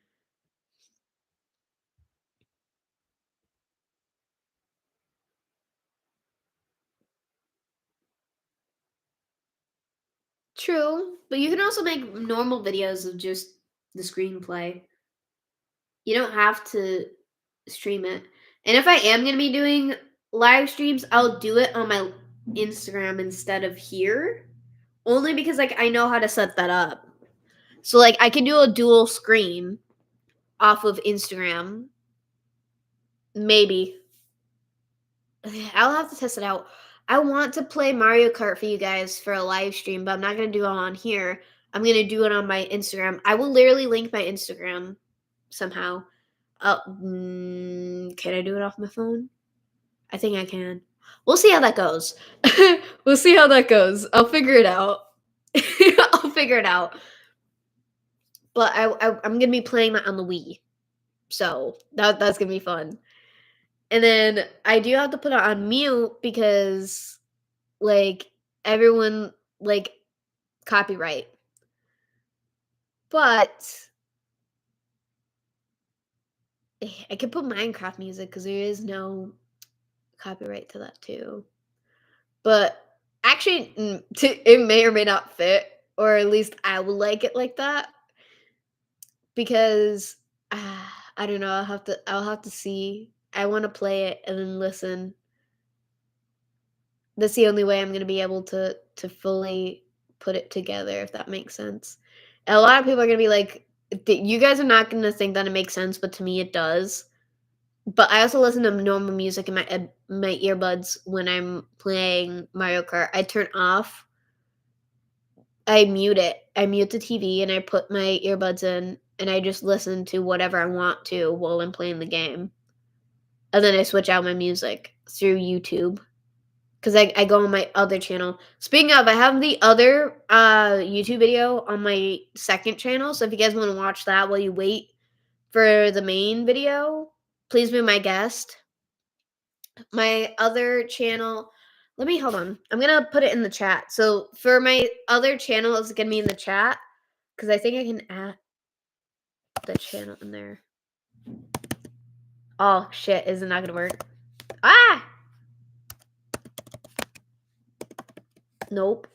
True, but you can also make normal videos of just the screenplay. You don't have to stream it. And if I am going to be doing live streams, I'll do it on my Instagram instead of here. Only because like I know how to set that up. So like I can do a dual screen off of Instagram. Maybe. I'll have to test it out. I want to play Mario Kart for you guys for a live stream, but I'm not going to do it on here. I'm going to do it on my Instagram. I will literally link my Instagram somehow. Can I do it off my phone? I think I can. We'll see how that goes. We'll see how that goes. I'll figure it out. I'll figure it out. But I'm going to be playing that on the Wii. So that's going to be fun. And then I do have to put it on mute because like everyone like copyright. But I could put Minecraft music because there is no copyright to that too. But actually, it may or may not fit, or at least I would like it like that because I don't know. I'll have to see. I want to play it and then listen. That's the only way I'm gonna be able to fully put it together, if that makes sense. And a lot of people are gonna be like, You guys are not gonna think that it makes sense, but to me it does." But I also listen to normal music in my earbuds when I'm playing Mario Kart. I turn off I mute it. I mute the TV and I put my earbuds in, and I just listen to whatever I want to while I'm playing the game. And then I switch out my music through YouTube. Because I go on my other channel. Speaking of, I have the other YouTube video on my second channel. So if you guys want to watch that while you wait for the main video, please be my guest. My other channel, let me hold on. I'm gonna put it in the chat. So for my other channel, it's gonna be in the chat because I think I can add the channel in there. Oh shit, is it not gonna work? Ah! Nope.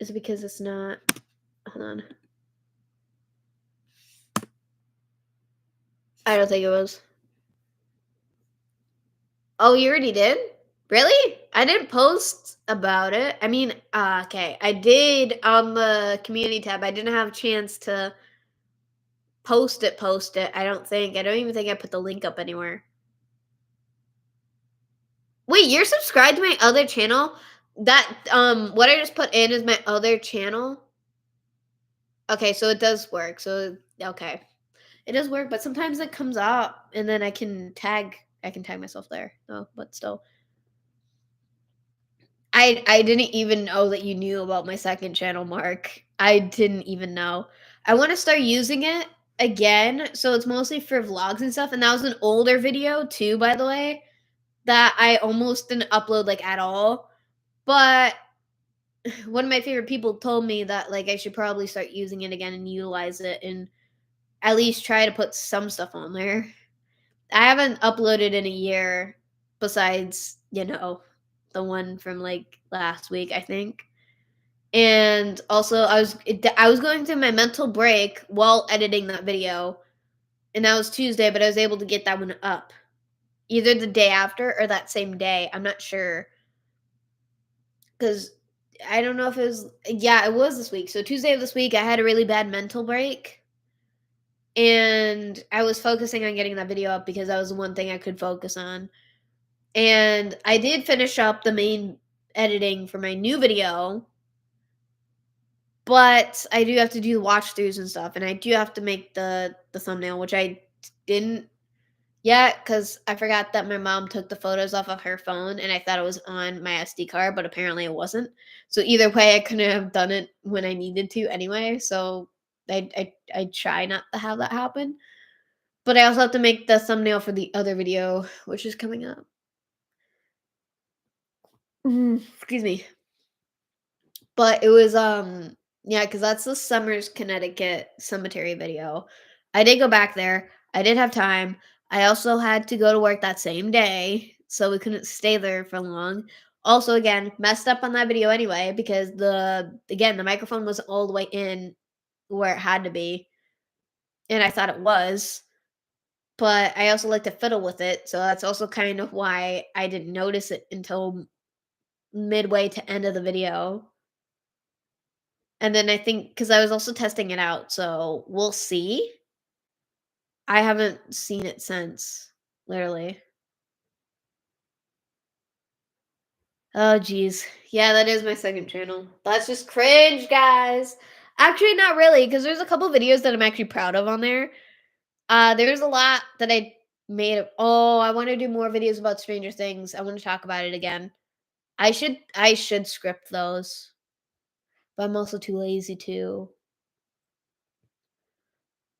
Is it because it's not? Hold on. I don't think it was. Oh, you already did? Really? I didn't post about it. I mean, okay, I did on the community tab. I didn't have a chance to post it. I don't think. I don't even think I put the link up anywhere. Wait, you're subscribed to my other channel? That what I just put in is my other channel. Okay, so it does work. So okay. It does work, but sometimes it comes up and then I can tag myself there. No, but still. I didn't even know that you knew about my second channel, Mark. I didn't even know. I want to start using it again, so it's mostly for vlogs and stuff. And that was an older video too, by the way, that I almost didn't upload like at all. But one of my favorite people told me that like I should probably start using it again and utilize it and at least try to put some stuff on there. I haven't uploaded in a year besides, the one from like last week, I think. And also I was going through my mental break while editing that video, and that was Tuesday, but I was able to get that one up either the day after or that same day. I'm not sure cuz I don't know if it was, yeah, it was this week. So Tuesday of this week I had a really bad mental break and I was focusing on getting that video up because that was the one thing I could focus on. And I did finish up the main editing for my new video, but I do have to do watch throughs and stuff, and I do have to make the thumbnail, which I didn't yet because I forgot that my mom took the photos off of her phone, and I thought it was on my SD card, but apparently it wasn't. So either way, I couldn't have done it when I needed to anyway. So I try not to have that happen. But I also have to make the thumbnail for the other video, which is coming up. Excuse me. But it was, yeah, because that's the Summers, Connecticut cemetery video. I did go back there. I did have time. I also had to go to work that same day, so we couldn't stay there for long. Also, again, messed up on that video anyway because the microphone wasn't all the way in where it had to be, and I thought it was. But I also like to fiddle with it, so that's also kind of why I didn't notice it until midway to end of the video. And then I think because I was also testing it out, so we'll see. I haven't seen it since, literally. Oh, geez. Yeah, that is my second channel. That's just cringe, guys. Actually, not really, because there's a couple videos that I'm actually proud of on there. There's a lot that I made. Oh, I want to do more videos about Stranger Things. I want to talk about it again. I should script those, but I'm also too lazy to.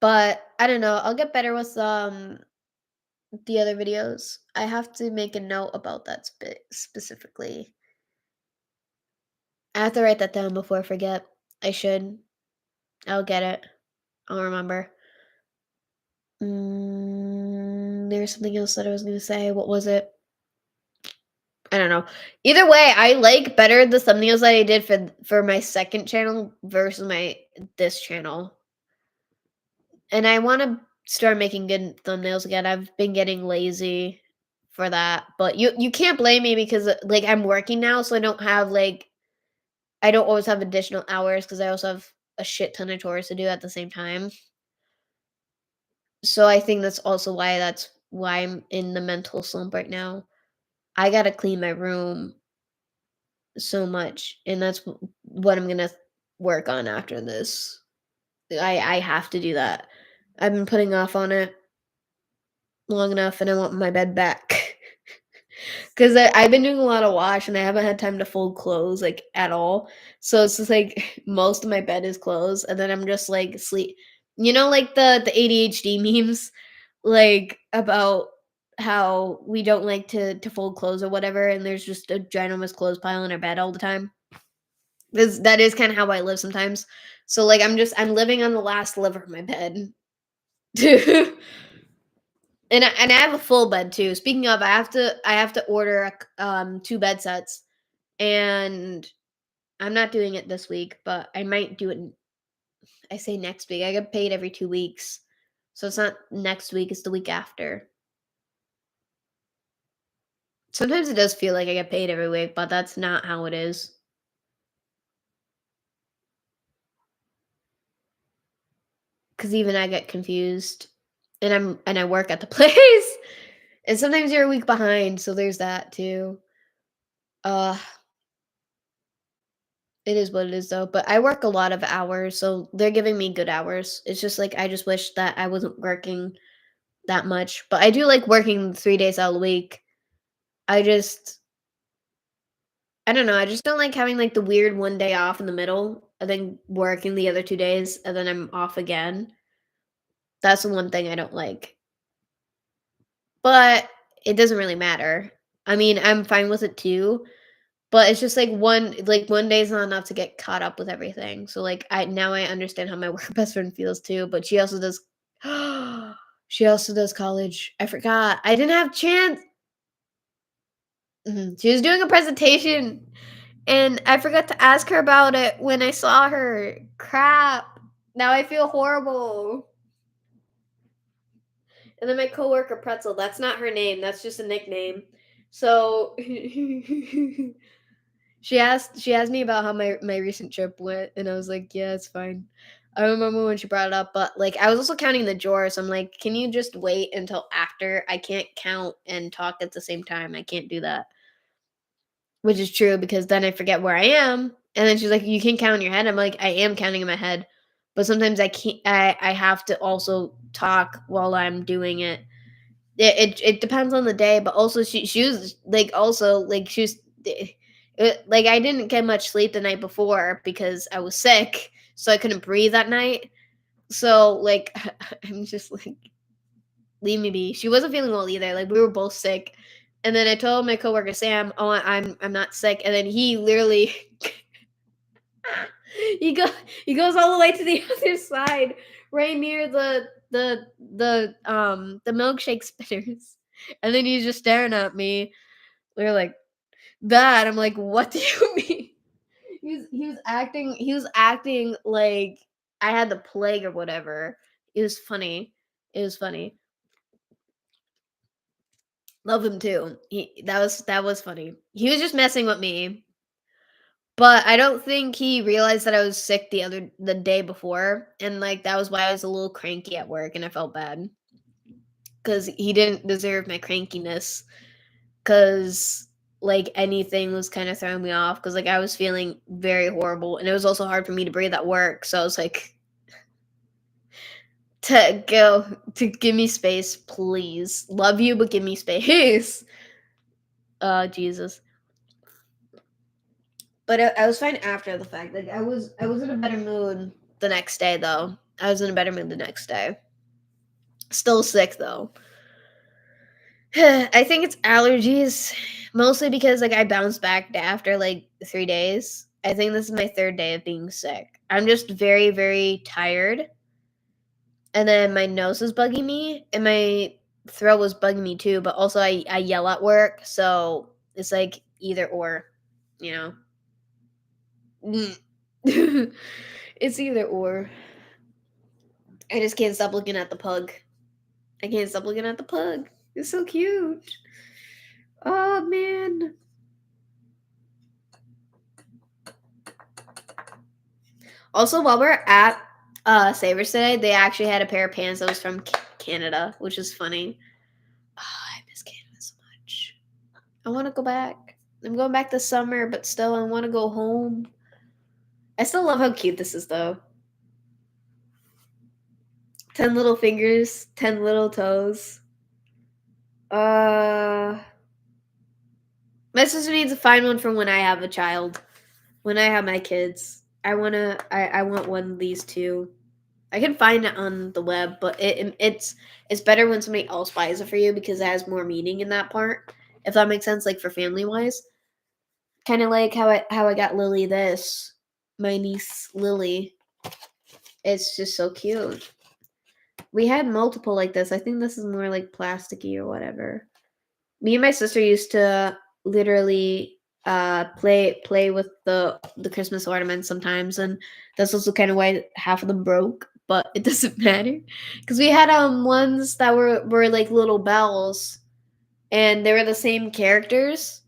But I don't know. I'll get better with the other videos. I have to make a note about that specifically. I have to write that down before I forget. I should. I'll get it. I'll remember. There's something else that I was gonna say. What was it? I don't know. Either way, I like better the thumbnails that I did for my second channel versus my this channel. And I want to start making good thumbnails again. I've been getting lazy for that, but you can't blame me because like I'm working now, so I don't always have additional hours because I also have a shit ton of chores to do at the same time. So I think that's why I'm in the mental slump right now. I gotta clean my room so much, and that's what I'm gonna work on after this. I have to do that. I've been putting off on it long enough, and I want my bed back. Because I've been doing a lot of wash and I haven't had time to fold clothes like at all. So it's just like most of my bed is clothes, and then I'm just like sleep. Like the ADHD memes, like about how we don't like to fold clothes or whatever, and there's just a ginormous clothes pile in our bed all the time. That is kind of how I live sometimes. So like I'm living on the last sliver of my bed. And I have a full bed too. Speaking of, I have to order two bed sets, and I'm not doing it this week, but I might do it. I say next week. I get paid every 2 weeks, so it's not next week. It's the week after. Sometimes it does feel like I get paid every week, but that's not how it is. Because even I get confused, and I work at the place, and sometimes you're a week behind. So there's that too. Uh, It is what it is though, but I work a lot of hours, so they're giving me good hours. It's just like I just wish that I wasn't working that much, but I do like working 3 days out of the week. I just I don't know, I just don't like having like the weird one day off in the middle and then working the other 2 days and then I'm off again. That's the one thing I don't like. But it doesn't really matter. I mean, I'm fine with it too, But it's just one day's not enough to get caught up with everything. So like I understand how my work best friend feels too, but she also does she also does college. I forgot. I didn't have chance. She was doing a presentation and I forgot to ask her about it when I saw her. Crap. Now I feel horrible. And then my coworker Pretzel, that's not her name, that's just a nickname. So she asked me about how my recent trip went, and I was like, "Yeah, it's fine." I remember when she brought it up, but, like, I was also counting the drawers, so I'm like, "Can you just wait until after? I can't count and talk at the same time, I can't do that." Which is true because then I forget where I am, and then she's like, "You can count in your head." I'm like, "I am counting in my head, but sometimes I have to also talk while I'm doing it." It depends on the day, but also she was, like, also, like, she was like, I didn't get much sleep the night before because I was sick, so I couldn't breathe at night. So, like, I'm just like, "Leave me be." She wasn't feeling well either, like, we were both sick, and then I told my coworker Sam, "Oh, I'm not sick," and then he literally he go he goes all the way to the other side, right near the milkshake spinners, and then he's just staring at me. We're like, "That." I'm like, "What do you mean?" He was acting like I had the plague or whatever. It was funny. It was funny. Love him too. That was funny. He was just messing with me, but I don't think he realized that I was sick the day before, and, like, that was why I was a little cranky at work, and I felt bad because he didn't deserve my crankiness. Because like, anything was kinda throwing me off. Because like, I was feeling very horrible, and it was also hard for me to breathe at work, so I was like, to give me space, please. Love you, but give me space." Jesus. But I was fine after the fact, like, I was in a better mood the next day, though. I was in a better mood the next day. Still sick, though. I think it's allergies, mostly because, like, I bounced back after, like, 3 days. I think this is my 3rd day of being sick. I'm just very, very tired, and then my nose is bugging me, and my throat was bugging me too, but also I yell at work, so it's, like, either or, you know? Mm. It's either or. I just can't stop looking at the pug. I can't stop looking at the pug. It's so cute. Oh, man. Also, while we're at Savers today, they actually had a pair of pants that was from Canada, which is funny. Oh, I miss Canada so much. I want to go back. I'm going back this summer, but still, I want to go home. I still love how cute this is, though. 10 little fingers, 10 little toes. Uh, my sister needs to find one for when I have a child. When I have my kids, I want one of these too. I can find it on the web, but it's better when somebody else buys it for you because it has more meaning in that part. If that makes sense, like for family wise, kind of like how I got Lily this, my niece Lily. It's just so cute. We had multiple like this. I think this is more like plasticky or whatever. Me and my sister used to literally play with the Christmas ornaments sometimes, and that's also kind of why half of them broke, but it doesn't matter because we had ones that were like little bells, and they were the same characters.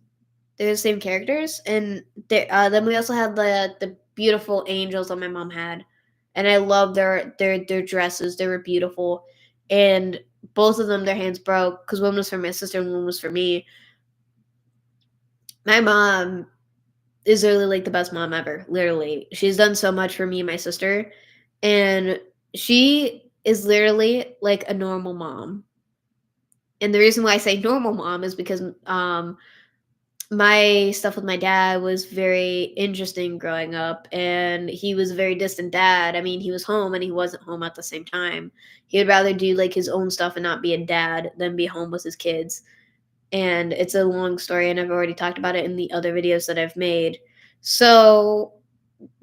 They're the same characters, and then we also had the beautiful angels that my mom had, and I love their dresses. They were beautiful, and both of them their hands broke because one was for my sister and one was for me. My mom is literally like the best mom ever. Literally, she's done so much for me and my sister, and she is literally like a normal mom. And the reason why I say normal mom is because my stuff with my dad was very interesting growing up, and he was a very distant dad. I mean, he was home and he wasn't home at the same time. He would rather do like his own stuff and not be a dad than be home with his kids. and it's a long story, and I've already talked about it in the other videos that I've made. So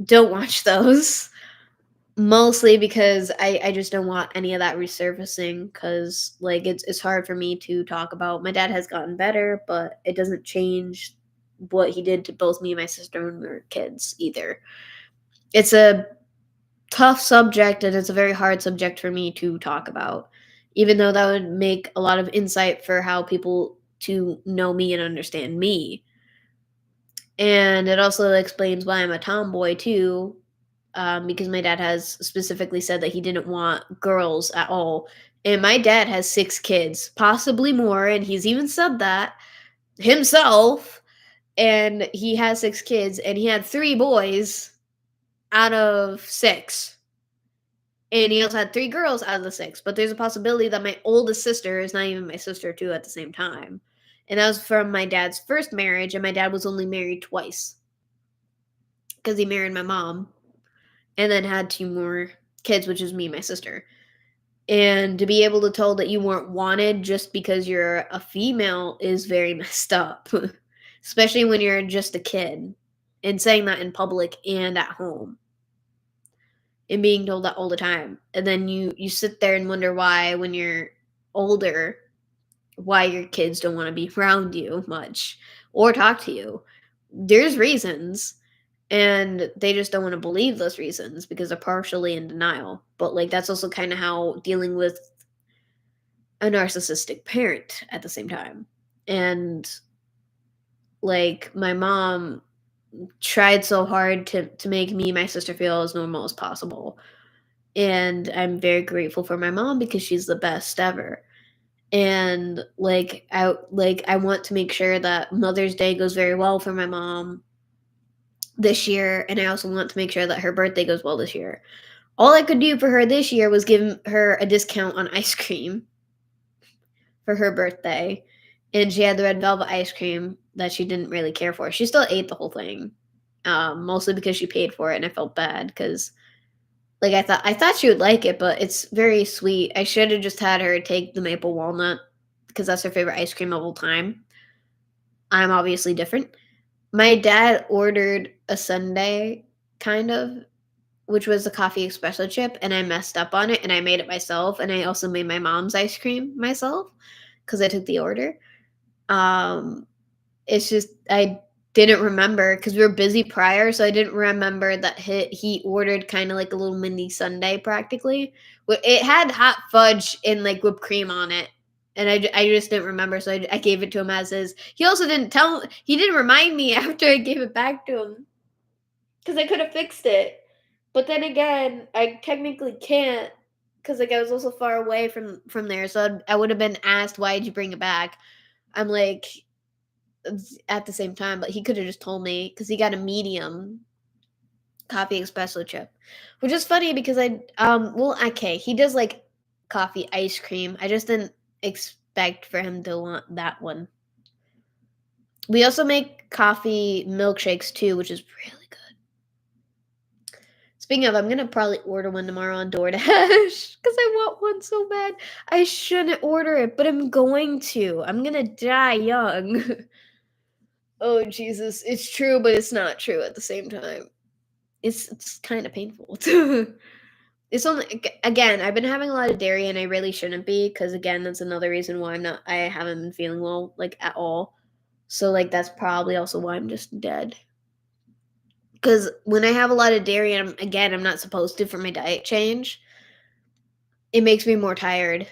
don't watch those. Mostly because I just don't want any of that resurfacing because like it's hard for me to talk about. My dad has gotten better, but it doesn't change what he did to both me and my sister when we were kids either. It's a tough subject and it's a very hard subject for me to talk about. Even though that would make a lot of insight for how people to know me and understand me. And it also explains why I'm a tomboy too, because my dad has specifically said that he didn't want girls at all. And my dad has 6 kids, possibly more, and he's even said that himself. And he has 6 kids, and he had 3 boys out of 6. And he also had 3 girls out of the 6. But there's a possibility that my oldest sister is not even my sister, too, at the same time. And that was from my dad's first marriage, and my dad was only married twice because he married my mom and then had 2 more kids, which is me and my sister. And to be able to tell that you weren't wanted just because you're a female is very messed up, especially when you're just a kid and saying that in public and at home and being told that all the time. And then you sit there and wonder why when you're older why your kids don't want to be around you much or talk to you. There's reasons and they just don't want to believe those reasons because they're partially in denial. But like that's also kind of how dealing with a narcissistic parent at the same time. And like my mom tried so hard to make me and my sister feel as normal as possible. And I'm very grateful for my mom because she's the best ever. And I want to make sure that Mother's Day goes very well for my mom this year, and I also want to make sure that her birthday goes well this year. All I could do for her this year was give her a discount on ice cream for her birthday, and she had the red velvet ice cream that she didn't really care for. She still ate the whole thing, mostly because she paid for it, and I felt bad because like I thought she would like it, but it's very sweet. I should have just had her take the maple walnut because that's her favorite ice cream of all time. I'm obviously different. My dad ordered a sundae, kind of, which was a coffee espresso chip, and I messed up on it, and I made it myself, and I also made my mom's ice cream myself because I took the order. Um, it's just I didn't remember because we were busy prior, so I didn't remember that he ordered kind of like a little mini sundae practically. It had hot fudge and like whipped cream on it. And I just didn't remember, so I gave it to him as is. He also he didn't remind me after I gave it back to him because I could have fixed it. But then again, I technically can't because like I was also far away from there, so I would have been asked why did you bring it back. I'm like at the same time, but he could have just told me because he got a medium coffee espresso chip, which is funny because well okay he does like coffee ice cream. I just didn't expect for him to want that one. We also make coffee milkshakes too, which is really good. Speaking of, I'm gonna probably order one tomorrow on DoorDash because I want one so bad. I shouldn't order it, but I'm going to. I'm gonna die young. Oh Jesus, it's true, but it's not true at the same time. It's kind of painful. It's only again, I've been having a lot of dairy and I really shouldn't be because again, that's another reason why I haven't been feeling well like at all. So like that's probably also why I'm just dead. Cuz when I have a lot of dairy and I'm not supposed to for my diet change, it makes me more tired.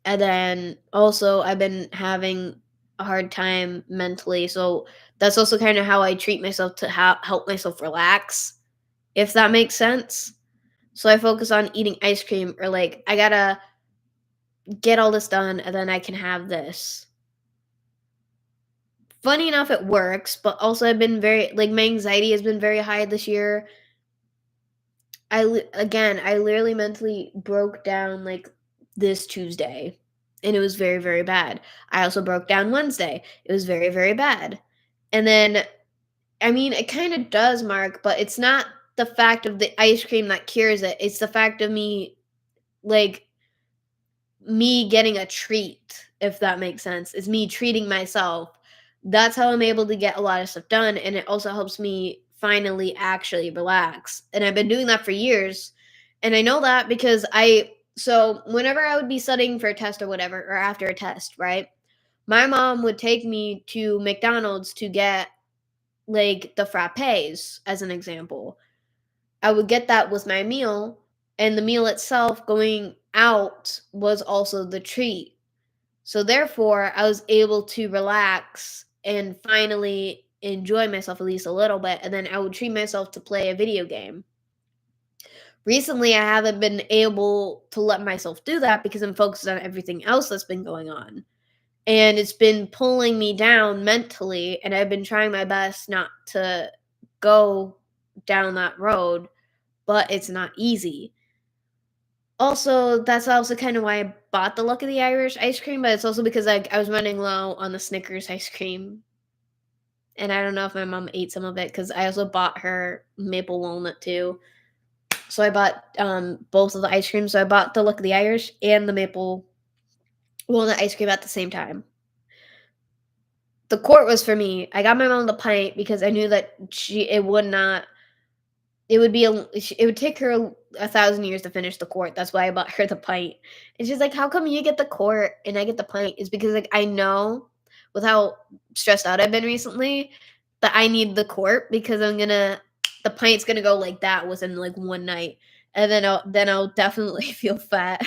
And then also I've been having a hard time mentally. So that's also kind of how I treat myself to help myself relax, if that makes sense. So I focus on eating ice cream or like I gotta get all this done and then I can have this. Funny enough, it works, but also I've been very like my anxiety has been very high this year. I literally mentally broke down like this Tuesday and it was very very bad. I also broke down Wednesday. It was very very bad. And then I mean, it kind of does mark, but it's not the fact of the ice cream that cures it. It's the fact of like me getting a treat if that makes sense. It's me treating myself. That's how I'm able to get a lot of stuff done, and it also helps me finally actually relax. And I've been doing that for years, and I know that because whenever I would be studying for a test or whatever, or after a test, right? My mom would take me to McDonald's to get like the frappes as an example. I would get that with my meal, and the meal itself going out was also the treat. So therefore, I was able to relax and finally enjoy myself at least a little bit, and then I would treat myself to play a video game. Recently, I haven't been able to let myself do that because I'm focused on everything else that's been going on. And it's been pulling me down mentally, and I've been trying my best not to go down that road, but it's not easy. Also, that's also kind of why I bought the Luck of the Irish ice cream, but it's also because I was running low on the Snickers ice cream. And I don't know if my mom ate some of it because I also bought her maple walnut too. So I bought both of the ice creams. So I bought the Luck of the Irish and the maple walnut ice cream at the same time. The quart was for me. I got my mom the pint because I knew that it would take her 1,000 years to finish the quart. That's why I bought her the pint. And she's like, "How come you get the quart and I get the pint?" Is because like I know with how stressed out I've been recently that I need the quart because the pint's gonna go like that within like one night, and then I'll definitely feel fat.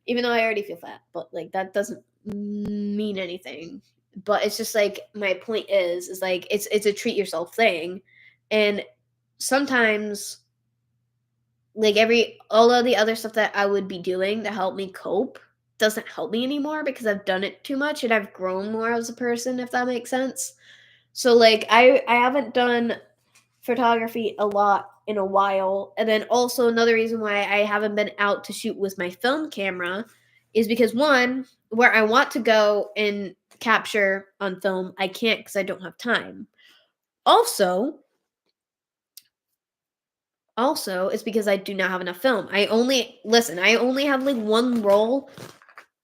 Even though I already feel fat, but like that doesn't mean anything. But it's just like my point is like it's a treat yourself thing, and sometimes like every all of the other stuff that I would be doing to help me cope doesn't help me anymore because I've done it too much and I've grown more as a person, if that makes sense. So like I haven't done photography a lot in a while. And then also another reason why I haven't been out to shoot with my film camera is because one, where I want to go and capture on film, I can't because I don't have time. Also, it's because I do not have enough film. I only have like one roll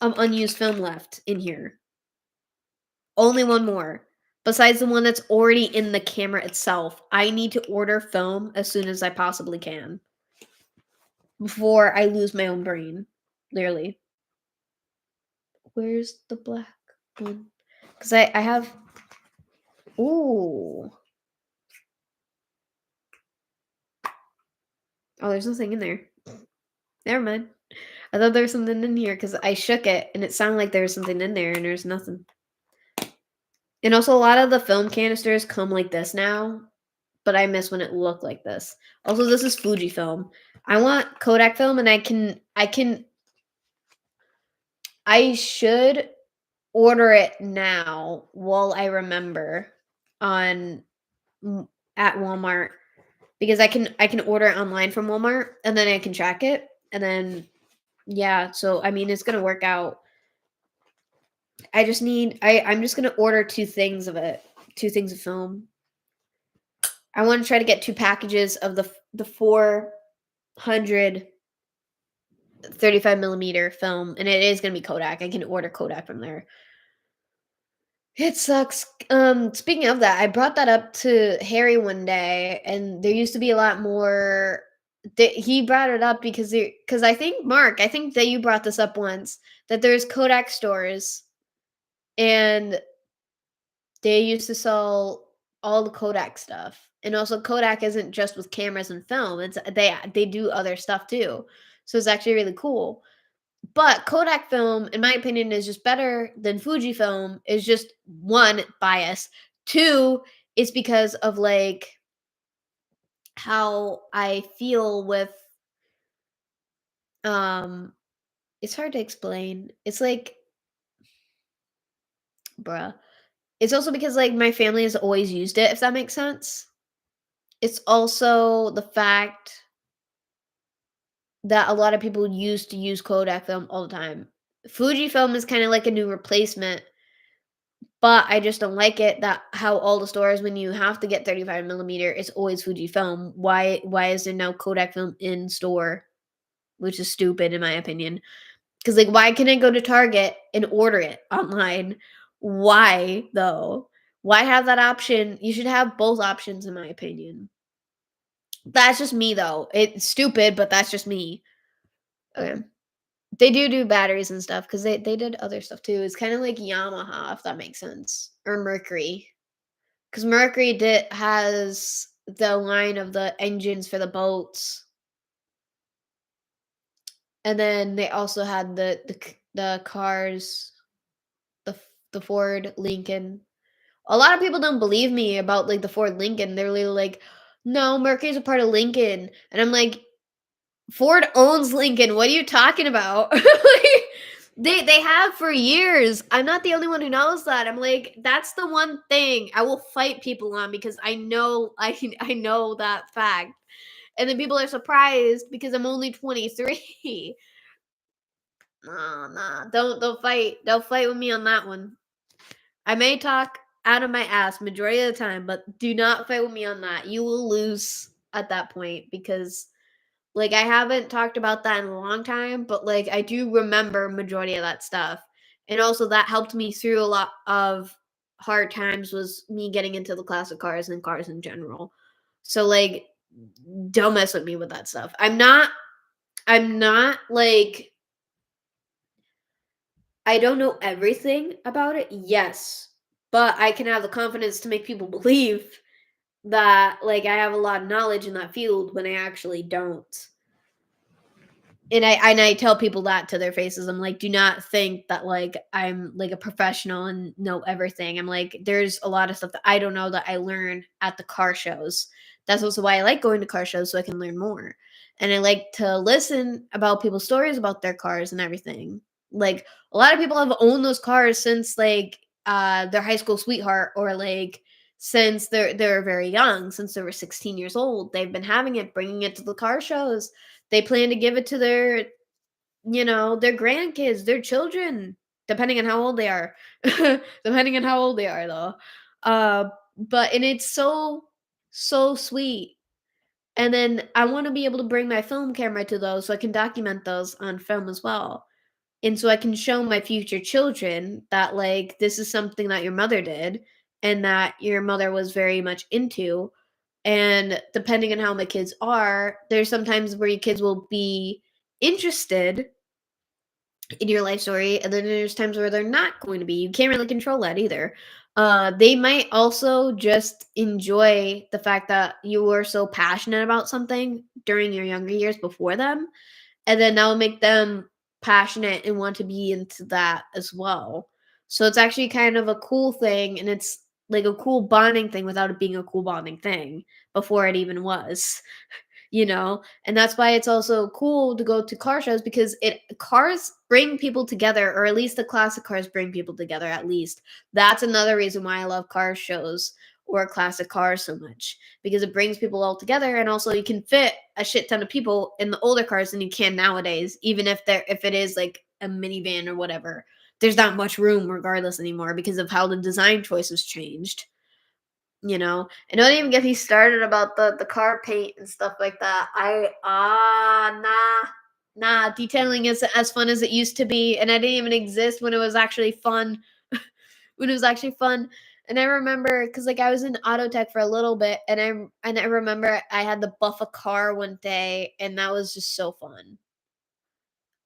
of unused film left in here. Only one more. Besides the one that's already in the camera itself. I need to order film as soon as I possibly can before I lose my own brain. Literally. Where's the black one? Because I have. Ooh. Oh, there's nothing in there. Never mind. I thought there was something in here because I shook it and it sounded like there was something in there and there's nothing. And also, a lot of the film canisters come like this now, but I miss when it looked like this. Also, this is Fujifilm. I want Kodak film, and I should order it now while I remember on at Walmart because I can order it online from Walmart and then I can track it and then yeah, so I mean it's gonna work out. I'm just gonna order two things of it, two things of film. I want to try to get two packages of the 400 35 millimeter film, and it is gonna be Kodak. I can order Kodak from there. It sucks. Speaking of that, I brought that up to Harry one day, and there used to be a lot more. He brought it up because I think Mark, I think that you brought this up once that there's Kodak stores, and they used to sell all the Kodak stuff, and also Kodak isn't just with cameras and film. They do other stuff too, so it's actually really cool. But Kodak film, in my opinion, is just better than Fujifilm. Is just one bias. Two, it's because of like how I feel with um. It's hard to explain. It's like, bruh. It's also because like my family has always used it. If that makes sense. It's also the fact that a lot of people used to use Kodak film all the time. Fujifilm is kind of like a new replacement. But I just don't like it that how all the stores when you have to get 35 millimeter, it's always Fujifilm. Why is there no Kodak film in store? Which is stupid in my opinion. Cause like, why can't I go to Target and order it online? Why though? Why have that option? You should have both options in my opinion. That's just me though. It's stupid, but that's just me. Okay. They do batteries and stuff because they did other stuff too. It's kind of like Yamaha, if that makes sense, or Mercury. Because Mercury has the line of the engines for the boats, and then they also had the cars, the Ford Lincoln. A lot of people don't believe me about like the Ford Lincoln. They're really like, no, Mercury's a part of Lincoln, and I'm like, Ford owns Lincoln. What are you talking about? Like, they have for years. I'm not the only one who knows that. I'm like, that's the one thing I will fight people on because I know that fact. And then people are surprised because I'm only 23. Nah. Don't fight. Don't fight with me on that one. I may talk out of my ass majority of the time, but do not fight with me on that. You will lose at that point because like, I haven't talked about that in a long time, but, like, I do remember majority of that stuff, and also that helped me through a lot of hard times was me getting into the classic cars and cars in general. So, like, don't mess with me with that stuff. I'm not, like I don't know everything about it, yes, but I can have the confidence to make people believe that, like, I have a lot of knowledge in that field when I actually don't. And I tell people that to their faces. I'm like, do not think that like I'm like a professional and know everything. I'm like, there's a lot of stuff that I don't know that I learn at the car shows. That's also why I like going to car shows so I can learn more. And I like to listen about people's stories about their cars and everything. Like a lot of people have owned those cars since like their high school sweetheart or like since they're very young, since they were 16 years old. They've been having it, bringing it to the car shows. They plan to give it to their, their grandkids, their children, depending on how old they are. Depending on how old they are, though. Uh, but and it's so sweet. And then I want to be able to bring my film camera to those so I can document those on film as well. And so I can show my future children that like this is something that your mother did and that your mother was very much into. And depending on how my kids are, there's sometimes where your kids will be interested in your life story, and then there's times where they're not going to be. You can't really control that either. They might also just enjoy the fact that you were so passionate about something during your younger years before them, and then that will make them passionate and want to be into that as well. So it's actually kind of a cool thing, and it's like a cool bonding thing without it being a cool bonding thing before it even was. And that's why it's also cool to go to car shows because it cars bring people together, or at least the classic cars bring people together. At least that's another reason why I love car shows or classic cars so much, because it brings people all together, and also you can fit a shit ton of people in the older cars than you can nowadays, even if it is like a minivan or whatever. There's not much room regardless anymore because of how the design choices changed. And don't even get me started about the car paint and stuff like that. Nah, detailing is as fun as it used to be, and I didn't even exist when it was actually fun. When it was actually fun. And I remember because like I was in auto tech for a little bit, and I remember I had to buff a car one day, and that was just so fun.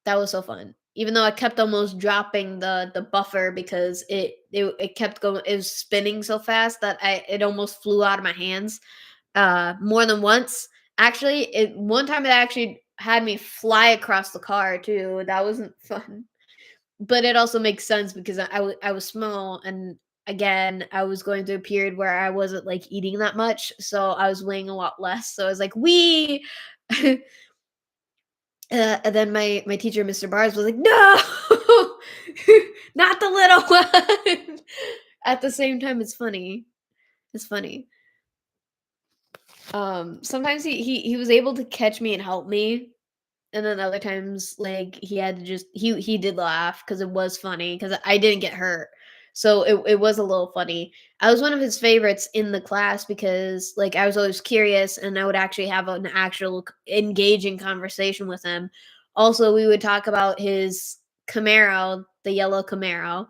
That was so fun. Even though I kept almost dropping the buffer because it kept going, it was spinning so fast that it almost flew out of my hands more than once. Actually, one time it actually had me fly across the car too. That wasn't fun. But it also makes sense because I was small, and again, I was going through a period where I wasn't like eating that much, so I was weighing a lot less. So I was like, "We." And then my teacher, Mr. Bars, was like, "No, not the little one." At the same time, it's funny. It's funny. Sometimes he was able to catch me and help me, and then other times, like he had to just he did laugh because it was funny because I didn't get hurt, so it was a little funny. I was one of his favorites in the class because like I was always curious, and I would actually have an actual engaging conversation with him. Also, we would talk about his Camaro, the yellow Camaro,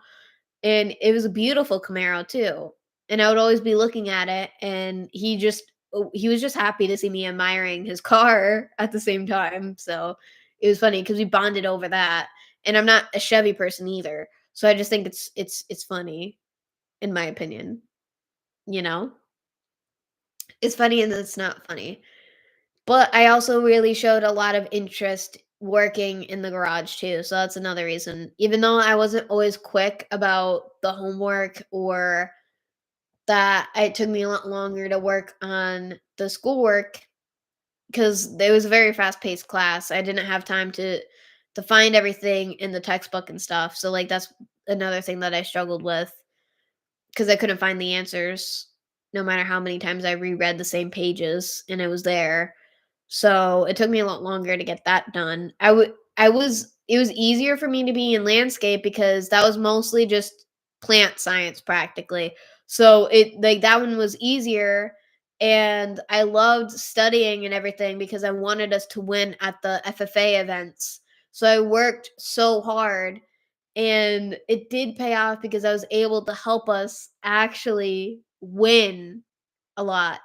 and it was a beautiful Camaro too. And I would always be looking at it, and he was just happy to see me admiring his car at the same time. So it was funny because we bonded over that. And I'm not a Chevy person either, so I just think it's funny, in my opinion. You know, it's funny and it's not funny. But I also really showed a lot of interest working in the garage too. So that's another reason. Even though I wasn't always quick about the homework, or that it took me a lot longer to work on the schoolwork because it was a very fast-paced class. I didn't have time to find everything in the textbook and stuff. So like that's another thing that I struggled with because I couldn't find the answers no matter how many times I reread the same pages and it was there. So it took me a lot longer to get that done. I was it was easier for me to be in landscape because that was mostly just plant science practically. So it like that one was easier, and I loved studying and everything because I wanted us to win at the FFA events. So I worked so hard, and it did pay off because I was able to help us actually win a lot.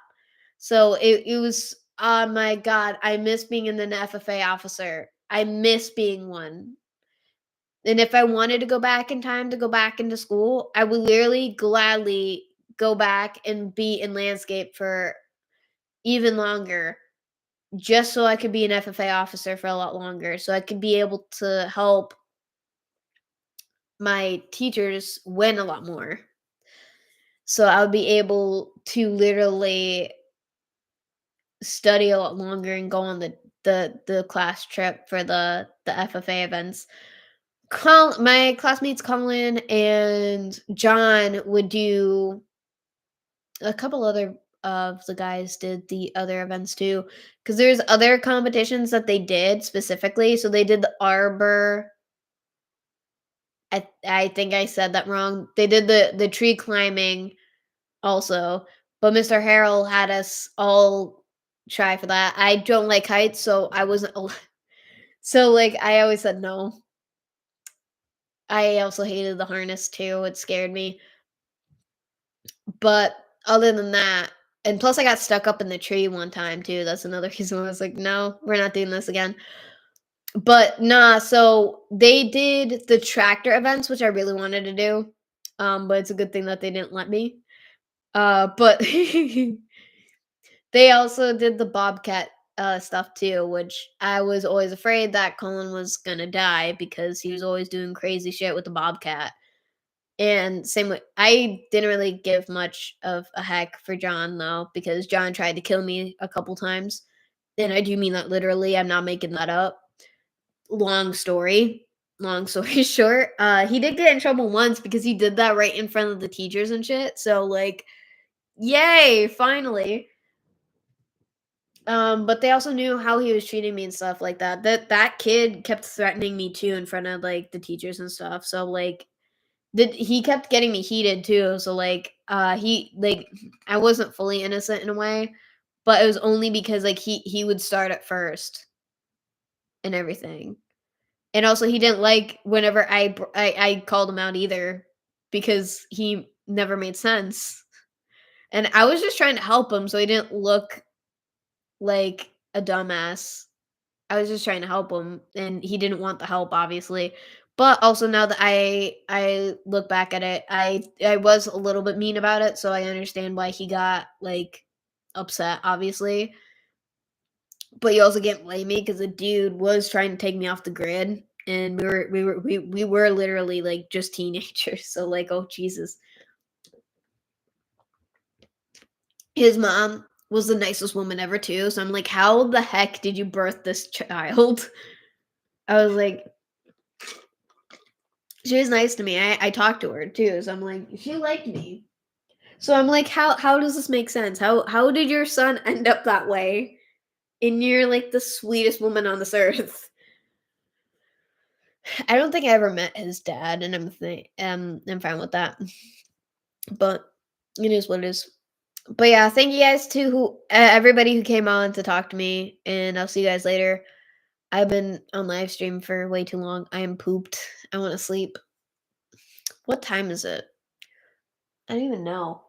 So it was, oh my god, I miss being an FFA officer. I miss being one. And if I wanted to go back in time to go back into school, I would literally gladly go back and be in landscape for even longer, just so I could be an FFA officer for a lot longer, so I could be able to help my teachers win a lot more. So I would be able to literally study a lot longer and go on the class trip for the FFA events. My classmates Colin and John would do, a couple other of the guys did the other events too, because there's other competitions that they did specifically. So they did the arbor. I think I said that wrong. They did the tree climbing also, but Mr. Harrell had us all try for that. I don't like heights, so I wasn't so, like, I always said no. I also hated the harness too, it scared me, but other than that, and plus I got stuck up in the tree one time too, that's another reason why I was like, "No, we're not doing this again." But, nah, so they did the tractor events, which I really wanted to do, but it's a good thing that they didn't let me, but they also did the bobcat, stuff too, which I was always afraid that Colin was gonna die because he was always doing crazy shit with the bobcat. And same with, I didn't really give much of a heck for John though, because John tried to kill me a couple times. And I do mean that literally, I'm not making that up. Long story. Long story short, he did get in trouble once because he did that right in front of the teachers and shit. So like, yay, finally. But they also knew how he was treating me and stuff like that. That kid kept threatening me too in front of like the teachers and stuff. So like he kept getting me heated too. So like he like I wasn't fully innocent in a way, but it was only because like he would start at first and everything. And also he didn't like whenever I called him out either because he never made sense. And I was just trying to help him so he didn't look like a dumbass. I was just trying to help him, and he didn't want the help, obviously. But also now that I look back at it, I was a little bit mean about it, so I understand why he got like upset, obviously. But you also can't blame me because the dude was trying to take me off the grid, and we were literally like just teenagers. So like, oh Jesus, his mom was the nicest woman ever too. So I'm like, how the heck did you birth this child? I was like, she was nice to me. I talked to her too, so I'm like, she liked me. So I'm like, how does this make sense? How did your son end up that way? And you're like the sweetest woman on this earth. I don't think I ever met his dad, and I'm fine with that. But it is what it is. But yeah, thank you guys to everybody who came on to talk to me, and I'll see you guys later. I've been on live stream for way too long. I am pooped. I want to sleep. What time is it? I don't even know.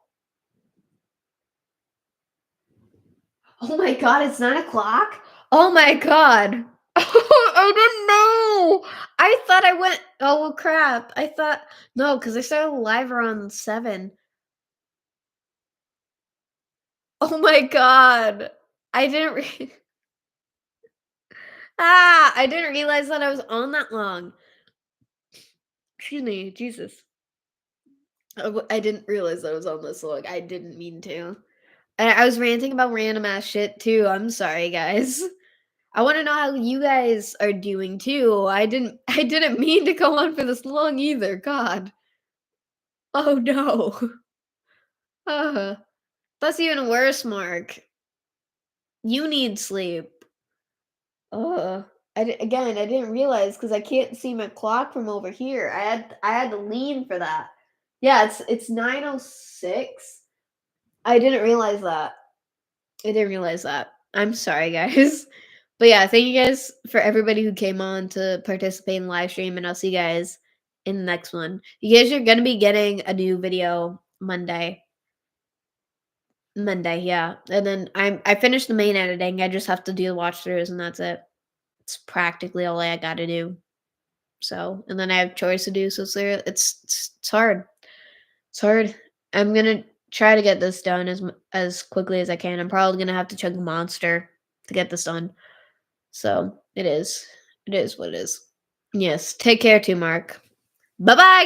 Oh my god, it's 9 o'clock? Oh my god. I didn't know. I thought I went. Oh well, crap. I thought no, because I started live around 7. Oh my god. I didn't. I didn't realize that I was on that long. Excuse me, Jesus. I didn't realize I was on this long. I didn't mean to. And I was ranting about random ass shit too. I'm sorry, guys. I want to know how you guys are doing too. I didn't mean to go on for this long either. God. Oh no. Uh, that's even worse, Mark. You need sleep. Uh, again, I didn't realize because I can't see my clock from over here. I had to lean for that. Yeah, it's 9:06. I didn't realize that. I didn't realize that. I'm sorry, guys. But yeah, thank you guys for everybody who came on to participate in the live stream, and I'll see you guys in the next one. You guys are gonna be getting a new video Monday. Monday, yeah. And then I finished the main editing. I just have to do the watch throughs and that's it. It's practically all I gotta do. So and then I have chores to do, so it's hard. It's hard. I'm gonna try to get this done as quickly as I can. I'm probably gonna have to chug a monster to get this done. So it is. It is what it is. Yes. Take care too, Mark. Bye bye,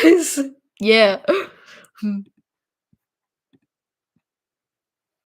guys. Yeah.